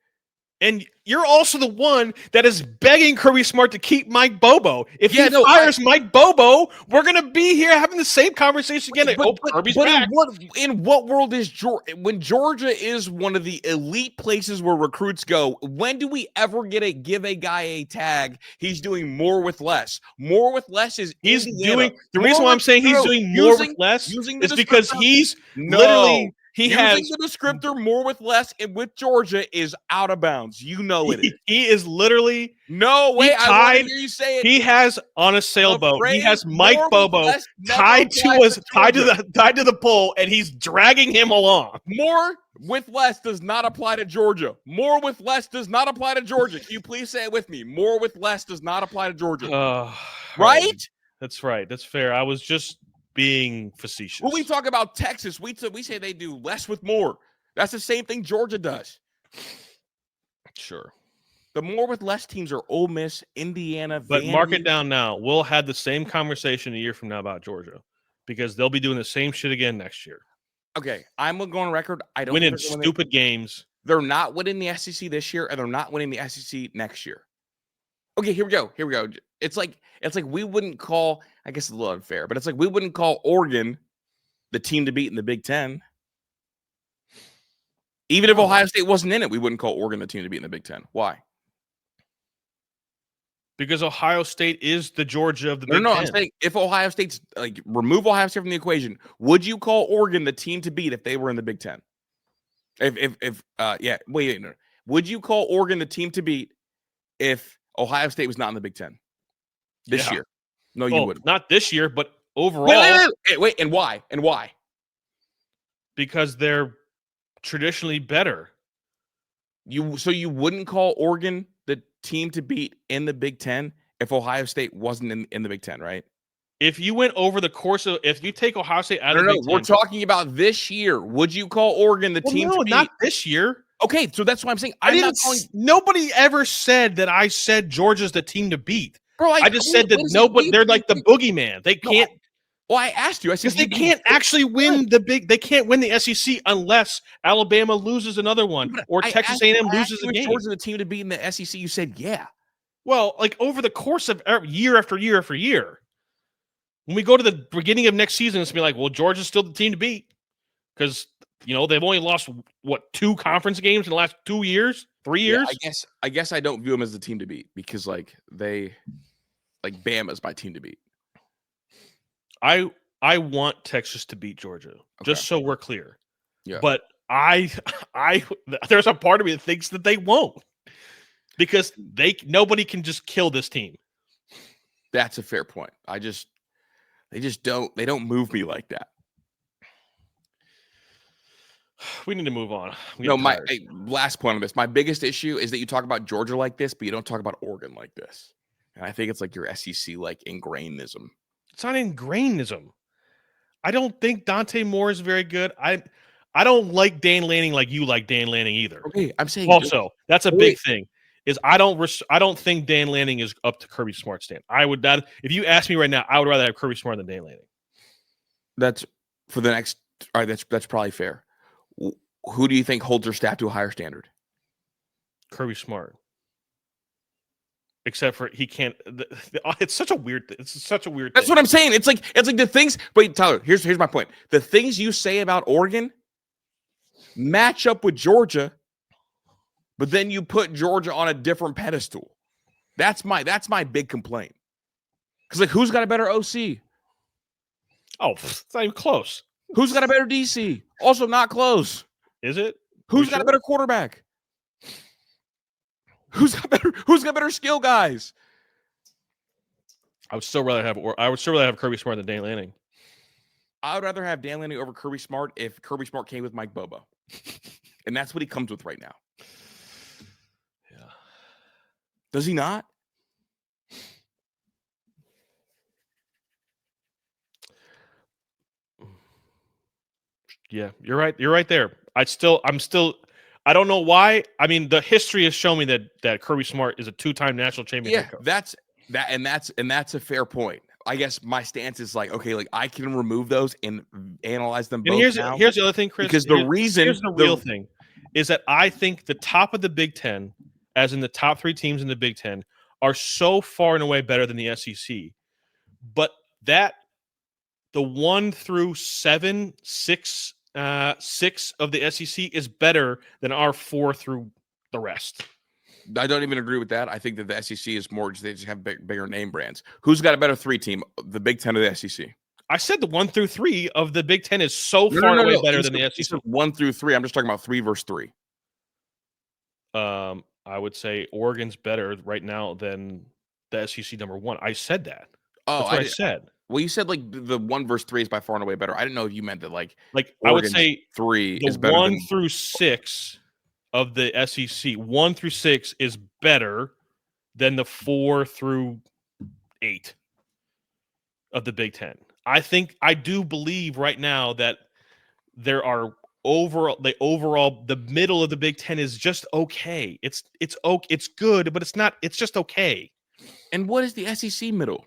And you're also the one that is begging Kirby Smart to keep Mike Bobo. If he fires Mike Bobo, we're going to be here having the same conversation again. Kirby's back. In what world is Georgia? When Georgia is one of the elite places where recruits go, when do we ever give a guy a tag? He's doing more with less. More with less is he's Indiana. Doing. The reason why I'm saying he's doing more with less is because he's literally. Using the descriptor more with less and with Georgia is out of bounds. You know it is. He is literally no way. I want to hear you say it. He has on a sailboat. He has Mike Bobo tied to the pole, and he's dragging him along. More with less does not apply to Georgia. More with less does not apply to Georgia. Can you please say it with me? More with less does not apply to Georgia. Right? That's right. That's fair. I was just being facetious. When we talk about Texas, we say they do less with more. That's the same thing Georgia does. Sure. The more with less teams are Ole Miss, Indiana, but Vandy. Mark it down now. We'll have the same conversation a year from now about Georgia because they'll be doing the same shit again next year. Okay, I'm going to go on record. I don't winning stupid games. They're not winning the SEC this year, and they're not winning the SEC next year. Okay, here we go. It's like we wouldn't call, I guess it's a little unfair, but it's like we wouldn't call Oregon the team to beat in the Big 10. Even if Ohio State wasn't in it, we wouldn't call Oregon the team to beat in the Big 10. Why? Because Ohio State is the Georgia of the Big 10. I'm saying if Ohio State's like remove Ohio State from the equation, would you call Oregon the team to beat if they were in the Big 10? Would you call Oregon the team to beat if Ohio State was not in the Big 10 this year? No, you wouldn't. Not this year, but overall. Wait, and why? And why? Because they're traditionally better. So you wouldn't call Oregon the team to beat in the Big 10 if Ohio State wasn't in the Big 10, right? If you went over the course of, if you take Ohio State out of the Big 10. We're talking about this year. Would you call Oregon the team to beat? Not this year. Okay, so that's what I'm saying. Nobody ever said that I said Georgia's the team to beat. Bro, I just said that nobody. They're like the boogeyman. They can't. Well, I asked you. I said they can't actually win They can't win the SEC unless Alabama loses another one or Texas A&M loses a game. Georgia the team to beat in the SEC. You said yeah. Well, like over the course of year after year after year. When we go to the beginning of next season, it's going to be like, well, Georgia's still the team to beat because, they've only lost, 2 conference games in the last 2 years, 3 years? Yeah, I guess I don't view them as the team to beat because, Bama's my team to beat. I want Texas to beat Georgia, just so we're clear. Yeah. But there's a part of me that thinks that they won't because nobody can just kill this team. That's a fair point. They don't move me like that. We need to move on. My last point on this. My biggest issue is that you talk about Georgia like this, but you don't talk about Oregon like this. And I think it's like your SEC ingrainism. It's not ingrainism. I don't think Dante Moore is very good. I don't like Dan Lanning like you like Dan Lanning either. Okay, I'm saying also that's a big thing. Is I don't think Dan Lanning is up to Kirby Smart's stand. I would not. If you ask me right now, I would rather have Kirby Smart than Dan Lanning. That's for the next. All right, that's probably fair. Who do you think holds their staff to a higher standard? Kirby Smart. Except for he can't. It's such a weird. It's such a weird. That's what I'm saying. It's like the things. But Tyler, here's my point. The things you say about Oregon match up with Georgia, but then you put Georgia on a different pedestal. That's my big complaint. Because who's got a better OC? Oh, it's not even close. Who's got a better DC? Also not close. Is it? Who's got a better quarterback? Who's got better skill guys? I would still rather have Kirby Smart than Dan Lanning. I would rather have Dan Lanning over Kirby Smart if Kirby Smart came with Mike Bobo. And that's what he comes with right now. Yeah. Does he not? Yeah, you're right. You're right there. I don't know why. I mean, the history has shown me that Kirby Smart is a 2-time national champion. Yeah, that's a fair point. I guess my stance is I can remove those and analyze them both. And here's the other thing, Kris. Because here's the real thing is that I think the top of the Big Ten, as in the top 3 teams in the Big Ten, are so far and away better than the SEC. But the 1 through 7, 6 of the SEC is better than our 4 through the rest. I don't even agree with that. I think that the SEC is more just they just have bigger name brands. Who's got a better 3 team, the Big Ten or the SEC? I said the 1 through 3 of the Big Ten is so far away better than the SEC. 1 through 3. I'm just talking about 3 versus 3. I would say Oregon's better right now than the SEC number 1. I said that. Oh, that's what I said. Well, you said the 1 versus 3 is by far and away better. I didn't know if you meant that I would say 3 is better. 1 through 6 of the SEC. 1 through 6 is better than the 4 through 8 of the Big Ten. I do believe right now that there are the middle of the Big Ten is just okay. It's good, but it's not. It's just okay. And what is the SEC middle?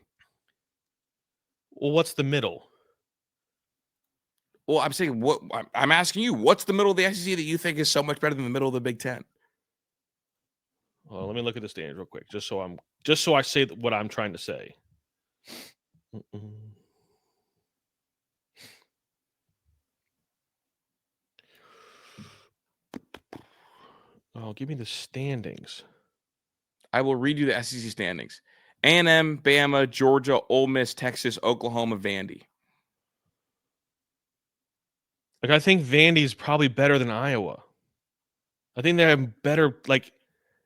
Well, what's the middle? Well, I'm saying I'm asking you, what's the middle of the SEC that you think is so much better than the middle of the Big Ten? Well, let me look at the standings real quick, just so I say what I'm trying to say. Oh, give me the standings. I will read you the SEC standings. A&M, Bama, Georgia, Ole Miss, Texas, Oklahoma, Vandy. I think Vandy's probably better than Iowa. I think they have better,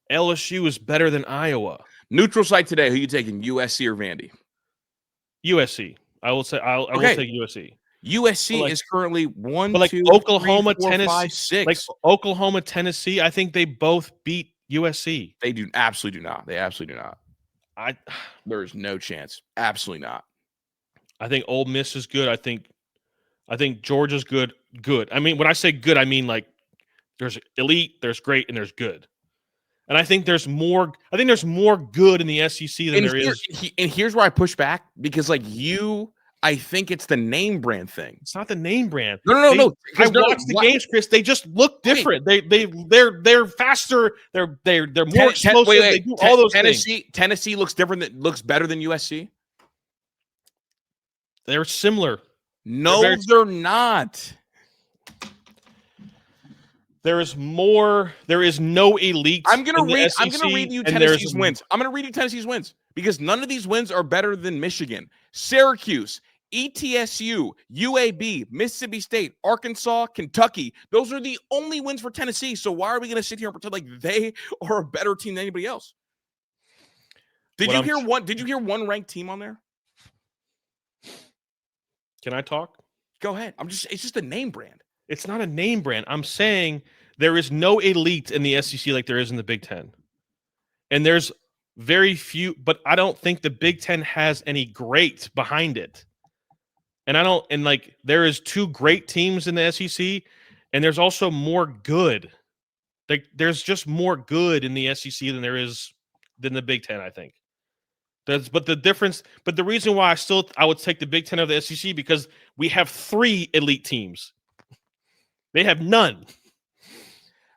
LSU is better than Iowa. Neutral site today. Who you taking, USC or Vandy? USC. I will say I will take USC. USC is currently 1, but 2, Oklahoma, 3, 4, Tennessee, 5, 6. Oklahoma, Tennessee. I think they both beat USC. They absolutely do not. They absolutely do not. There is no chance. Absolutely not. I think Ole Miss is good. I think Georgia's good. Good. I mean, when I say good, I mean there's elite, there's great, and there's good. And I think there's more. I think there's more good in the SEC than there is. And here's where I push back because, I think it's the name brand thing. It's not the name brand. No. I watched the games, Kris. They just look different. They're faster. They're more explosive. They do all those things. Tennessee looks different. That looks better than USC. They're similar. No, they're not. There is more. There is no elite. I'm gonna read you Tennessee's wins. I'm gonna read you Tennessee's wins because none of these wins are better than Michigan, Syracuse, ETSU, UAB, Mississippi State, Arkansas, Kentucky. Those are the only wins for Tennessee. So why are we gonna sit here and pretend like they are a better team than anybody else? Did you hear one ranked team on there? Can I talk? Go ahead. It's just a name brand. It's not a name brand. I'm saying there is no elite in the SEC like there is in the Big Ten. And there's very few, but I don't think the Big Ten has any great behind it. And there is 2 great teams in the SEC, and there's also more good. Like there's just more good in the SEC than the Big Ten, I think. But the reason why I would take the Big Ten of the SEC because we have 3 elite teams. They have none.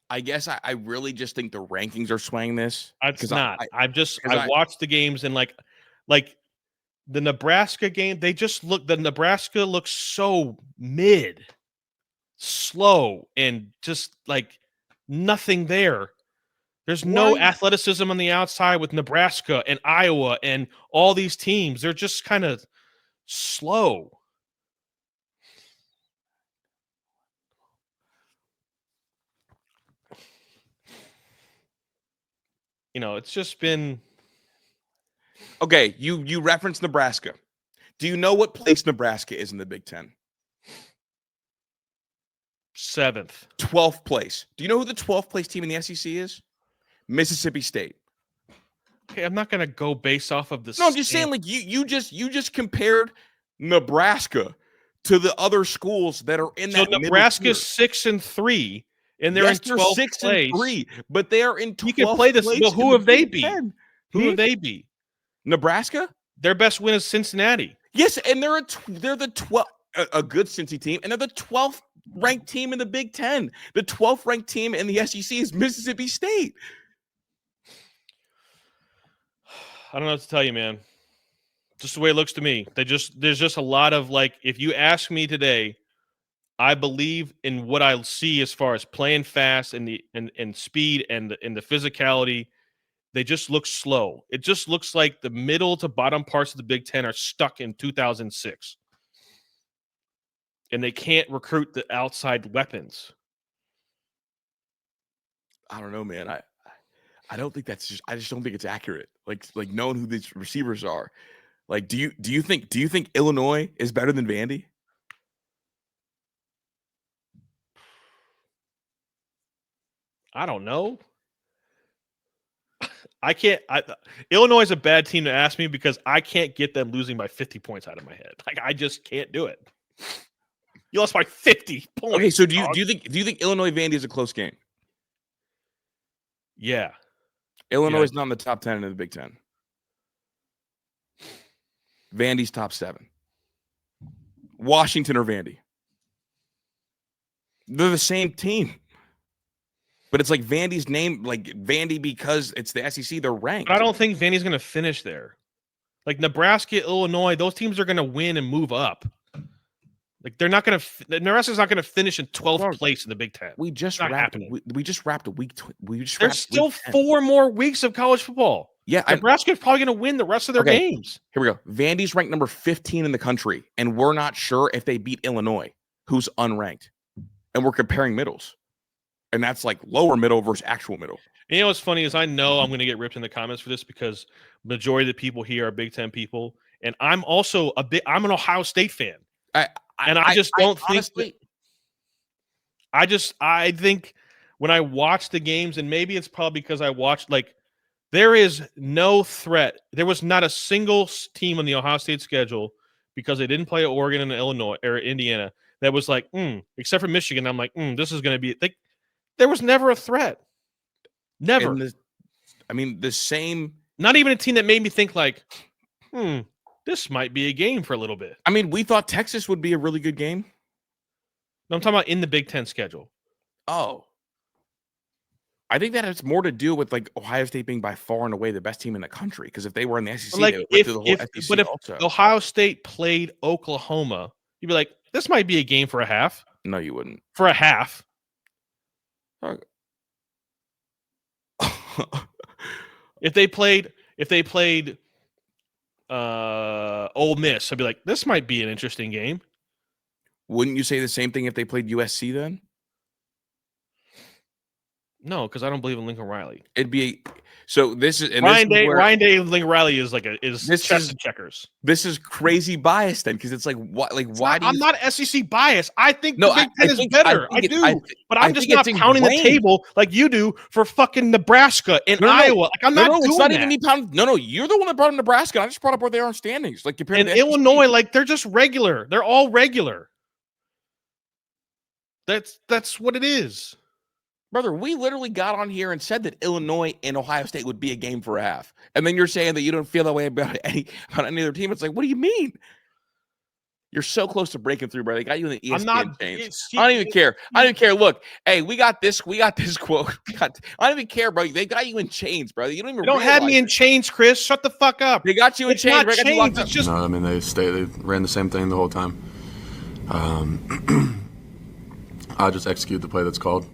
I guess I really just think the rankings are swaying this. It's not. I watched the games and like the Nebraska game. The Nebraska looks so mid, slow, and just like nothing there. There's no athleticism on the outside with Nebraska and Iowa and all these teams. They're just kind of slow. It's just been okay. You referenced Nebraska. Do you know what place Nebraska is in the Big Ten? 7th. 12th place. Do you know who the 12th place team in the SEC is? Mississippi State. Okay, I'm not gonna go based off of this. No, I'm just saying, like you just compared Nebraska to the other schools that are in that. So Nebraska's 6-3. And they're in 12th 6-3, but they are in 12th. You can play this. Well, who have they beat? Who have they beat? Nebraska. Their best win is Cincinnati. Yes, and they're the 12th, a good Cincy team, and they're the 12th ranked team in the Big Ten. The 12th ranked team in the SEC is Mississippi State. I don't know what to tell you, man. Just the way it looks to me. There's just a lot of if you ask me today. I believe in what I see as far as playing fast and speed and the physicality. They just look slow. It just looks like the middle to bottom parts of the Big Ten are stuck in 2006. And they can't recruit the outside weapons. I don't know, man. I don't think I just don't think it's accurate. Like knowing who these receivers are. Like, do you think Illinois is better than Vandy? I don't know. I can't. Illinois is a bad team to ask me because I can't get them losing by 50 points out of my head. I just can't do it. You lost by 50 points. Okay, so do you think Illinois Vandy is a close game? Yeah. Illinois is not in the top 10 in the Big Ten. Vandy's top 7. Washington or Vandy. They're the same team. But it's like Vandy's name, like Vandy, because it's the SEC, they're ranked. But I don't think Vandy's going to finish there. Like Nebraska, Illinois, those teams are going to win and move up. Like they're not going to. Nebraska's not going to finish in 12th place in the Big Ten. We just wrapped a week. There's still 4 more weeks of college football. Yeah, Nebraska's probably going to win the rest of their games. Here we go. Vandy's ranked number 15 in the country, and we're not sure if they beat Illinois, who's unranked, and we're comparing middles. And that's like lower middle versus actual middle. You know what's funny is I know I'm going to get ripped in the comments for this because majority of the people here are Big Ten people, and I'm also I'm an Ohio State fan, I think when I watch the games, and maybe it's probably because I watched there is no threat. There was not a single team on the Ohio State schedule because they didn't play Oregon and Illinois or Indiana that was except for Michigan. I'm like, this is going to be. There was never a threat. Never. The same. Not even a team that made me think this might be a game for a little bit. We thought Texas would be a really good game. No, I'm talking about in the Big Ten schedule. Oh. I think that has more to do with like Ohio State being by far and away the best team in the country. Because if they were in the SEC, Like they would went through the whole SEC but if also. Ohio State played Oklahoma, you'd be like, this might be a game for a half. No, you wouldn't. For a half. If they played Ole Miss, I'd be like, this might be an interesting game. Wouldn't you say the same thing if they played USC then? No, because I don't believe in Lincoln Riley. It'd be so. This is and Ryan this is Day. where, Ryan Day and Lincoln Riley is This chess is- and checkers. This is crazy bias then, because it's like what? Like It's why not- do you? I'm not SEC biased. I think No, the Big I Ten is think- better. I think do, it- but I I'm just think not it's pounding the ingrained. table like you do for fucking Nebraska and Iowa. Like I'm not doing it's not that. even me pounding. No, you're the one that brought up Nebraska. I just brought up where they are in standings. Like compared And to the SEC. Illinois, like they're just regular. They're all regular. That's what it is. Brother, we literally got on here and said that Illinois and Ohio State would be a game for a half. And then you're saying that you don't feel that way about any other team. It's like, what do you mean? You're so close to breaking through, bro. They got you in the ESPN I'm not. change. I don't even care. I don't even care. Look, hey, we got this quote. I don't even care, bro. They got you in chains, bro. You don't even You don't have realize me in it. chains, Chris. Shut the fuck up. They got you in It's chains. not Bro. They got you locked chains. up. It's just No, I mean they ran the same thing the whole time. I just execute the play that's called.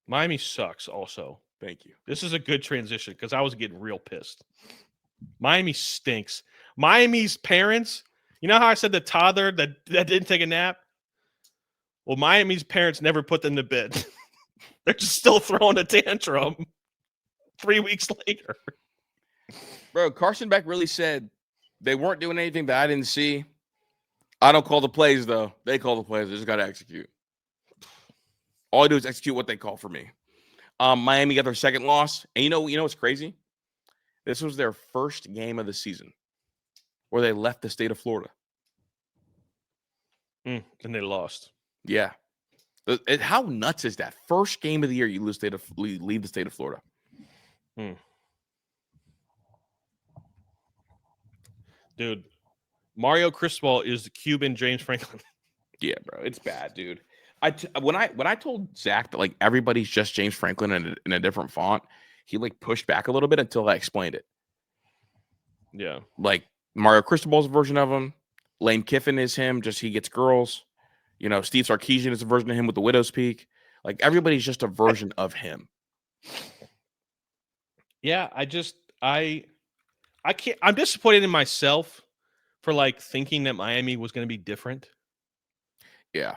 Miami sucks. Also, Thank you. this is a good transition because I was getting real pissed. Miami stinks. Miami's parents. You know how I said the toddler that didn't take a nap? Well, Miami's parents never put them to bed. They're just still throwing a tantrum 3 weeks later. Bro, Carson Beck really said they weren't doing anything that I didn't see. I don't call the plays, though. They call the plays. They just got to execute. All I do is execute what they call for me. Miami got their second loss. And you know what's crazy? This was their first game of the season where they left the state of Florida. And they lost. Yeah. How nuts is that? First game of the year, you leave the state of Florida. Dude, Mario Cristobal is the Cuban James Franklin. Yeah, bro. It's bad, dude. When I told Zach that like everybody's just James Franklin in a different font, he like pushed back a little bit until I explained it. Yeah. Like Mario Cristobal's version of him. Lane Kiffin is him, just he gets girls. You know, Steve Sarkisian is a version of him with the widow's peak. Like everybody's just a version of him. Yeah, I can't. I'm disappointed in myself for like thinking that Miami was going to be different. Yeah.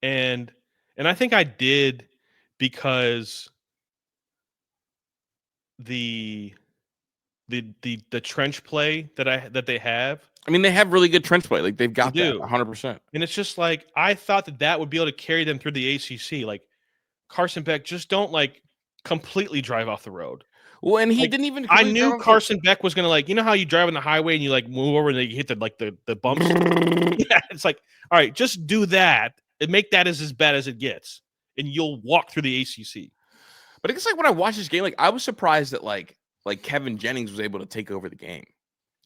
And I think I did because the trench play that they have. I mean, they have really good trench play. Like they've got They that do. 100%. And it's just like I thought that would be able to carry them through the ACC. Like Carson Beck, just don't like completely drive off the road. Well, and he Like, didn't even. I knew Carson Beck was gonna like, you know how you drive on the highway and you like move over and you hit the bumps. Yeah, it's like, all right, just do that and make that as bad as it gets, and you'll walk through the ACC. But I guess like when I watched this game, like I was surprised that like Kevin Jennings was able to take over the game.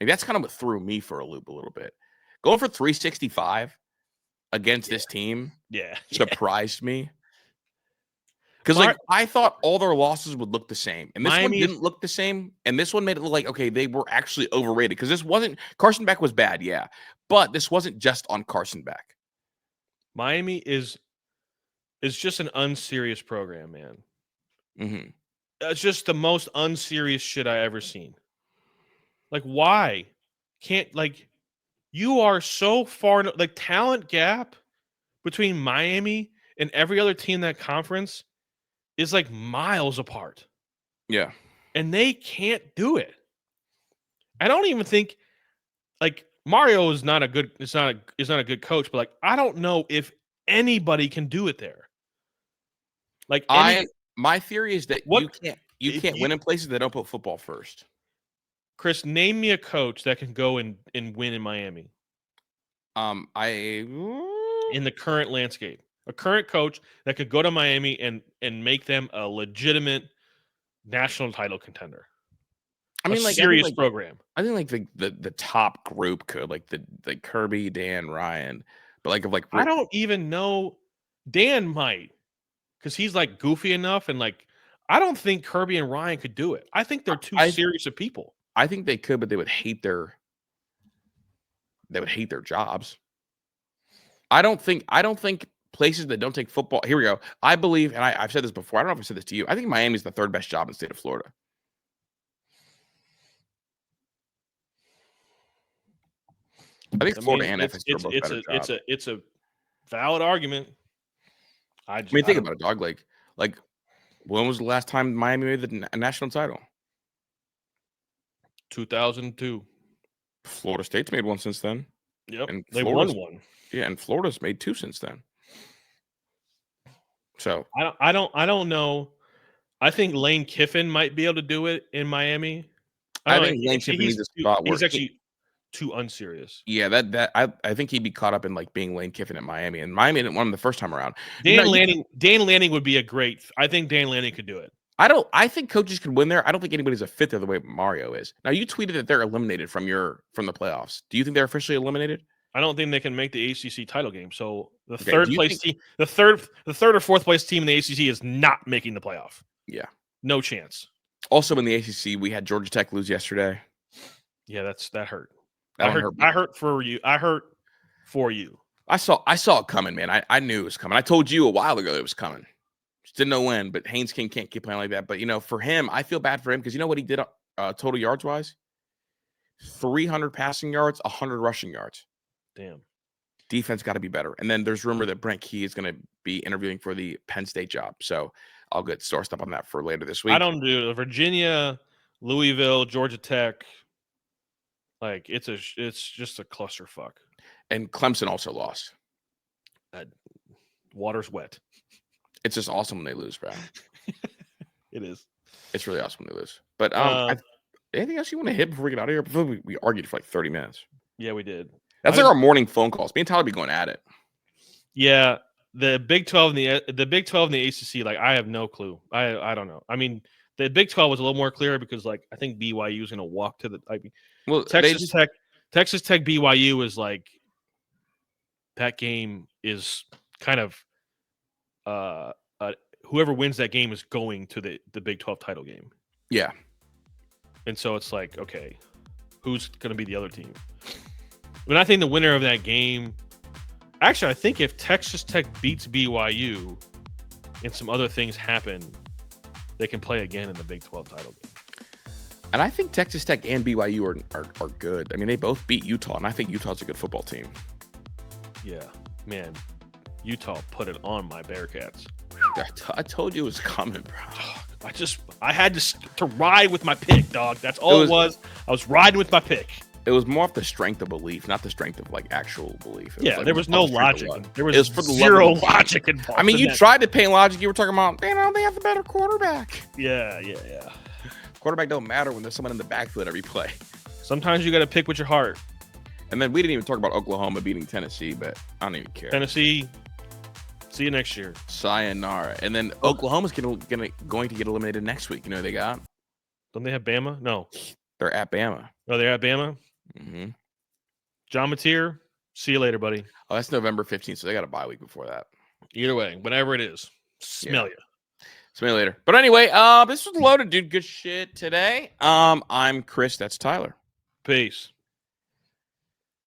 Like that's kind of what threw me for a loop a little bit. Going for 365 against this team surprised me. Because like I thought all their losses would look the same, and this one didn't look the same. And this one made it look like okay, they were actually overrated because this wasn't Carson Beck was bad, yeah, but this wasn't just on Carson Beck. Miami is just an unserious program, man. Mm-hmm. It's just the most unserious shit I ever seen. Like, why can't like you are so far like talent gap between Miami and every other team in that conference is like miles apart. Yeah. And they can't do it. I don't even think like Mario is not a good good coach, but like I don't know if anybody can do it there. Like my theory is that you can't win in places that don't put football first. Chris, name me a coach that can go and win in Miami. In the current landscape. A current coach that could go to Miami and make them a legitimate national title contender. I mean, like serious program. I think like the top group could like the Kirby, Dan, Ryan, but like I don't even know. Dan might. because he's like goofy enough, and like I don't think Kirby and Ryan could do it. I think they're too serious of people. I think they could, but they would hate their jobs. I don't think places that don't take football. Here we go. I believe, and I've said this before. I don't know if I said this to you. I think Miami's the third best job in the state of Florida. I think Florida and FSU are both better jobs. It's a valid argument. I mean, think about it, dog. Like, when was the last time Miami made the national title? 2002. Florida State's made one since then. Yep, and they won one. Yeah, and Florida's made two since then. So I don't know. I think Lane Kiffin might be able to do it in Miami. I think Lane Kiffin needs a spot where he's actually too unserious. Yeah, I think he'd be caught up in like being Lane Kiffin at Miami, and Miami didn't want him the first time around. Dan Lanning would be a great. I think Dan Lanning could do it. I think coaches could win there. I don't think anybody's a fit there the way Mario is. Now you tweeted that they're eliminated from the playoffs. Do you think they're officially eliminated? I don't think they can make the ACC title game. So the third or fourth place team in the ACC is not making the playoff. Yeah, no chance. Also in the ACC, we had Georgia Tech lose yesterday. Yeah, that hurt. I hurt for you. I hurt for you. I saw it coming, man. I knew it was coming. I told you a while ago it was coming. Just didn't know when. But Haynes King can't keep playing like that. But for him, I feel bad for him because you know what he did total yards wise? 300 passing yards, 100 rushing yards. Damn. Defense got to be better. And then there's rumor that Brent Key is going to be interviewing for the Penn State job. So I'll get sourced up on that for later this week. I don't do Virginia, Louisville, Georgia Tech. Like it's just a clusterfuck. And Clemson also lost. Water's wet. It's just awesome when they lose, bro. It is. It's really awesome when they lose. But anything else you want to hit before we get out of here? I feel like we argued for like 30 minutes. Yeah, we did. That's like our morning phone calls. Me and Tyler be going at it. Yeah, the Big 12 and the Big 12 and the ACC. Like, I have no clue. I don't know. I mean, the Big 12 was a little more clear because, like, I think BYU is going to walk to the. Well, Texas Tech, BYU is like that game is kind of whoever wins that game is going to the Big 12 title game. Yeah, and so it's like, okay, who's going to be the other team? I mean, I think the winner of that game. Actually, I think if Texas Tech beats BYU and some other things happen, they can play again in the Big 12 title game. And I think Texas Tech and BYU are good. I mean, they both beat Utah, and I think Utah's a good football team. Yeah, man. Utah put it on my Bearcats. I told you it was coming, bro. I had to ride with my pick, dog. That's all it was. I was riding with my pick. It was more of the strength of belief, not the strength of like actual belief. Yeah, there was no logic. There was zero logic involved. I mean, you tried to paint logic. You were talking about, they have the better quarterback. Yeah. Quarterback don't matter when there's someone in the backfield every play. Sometimes you got to pick with your heart. And then we didn't even talk about Oklahoma beating Tennessee, but I don't even care. Tennessee, see you next year. Sayonara. And then Oklahoma's going to get eliminated next week. You know who they got? Don't they have Bama? No. They're at Bama. Oh, they're at Bama? Mm-hmm. John Mateer, see you later, buddy. Oh, that's November 15th, so they got a bye week before that. Either way, whatever it is, smell you. Smell you later. But anyway, this was loaded, dude. Good shit today. I'm Kris. That's Tyler. Peace.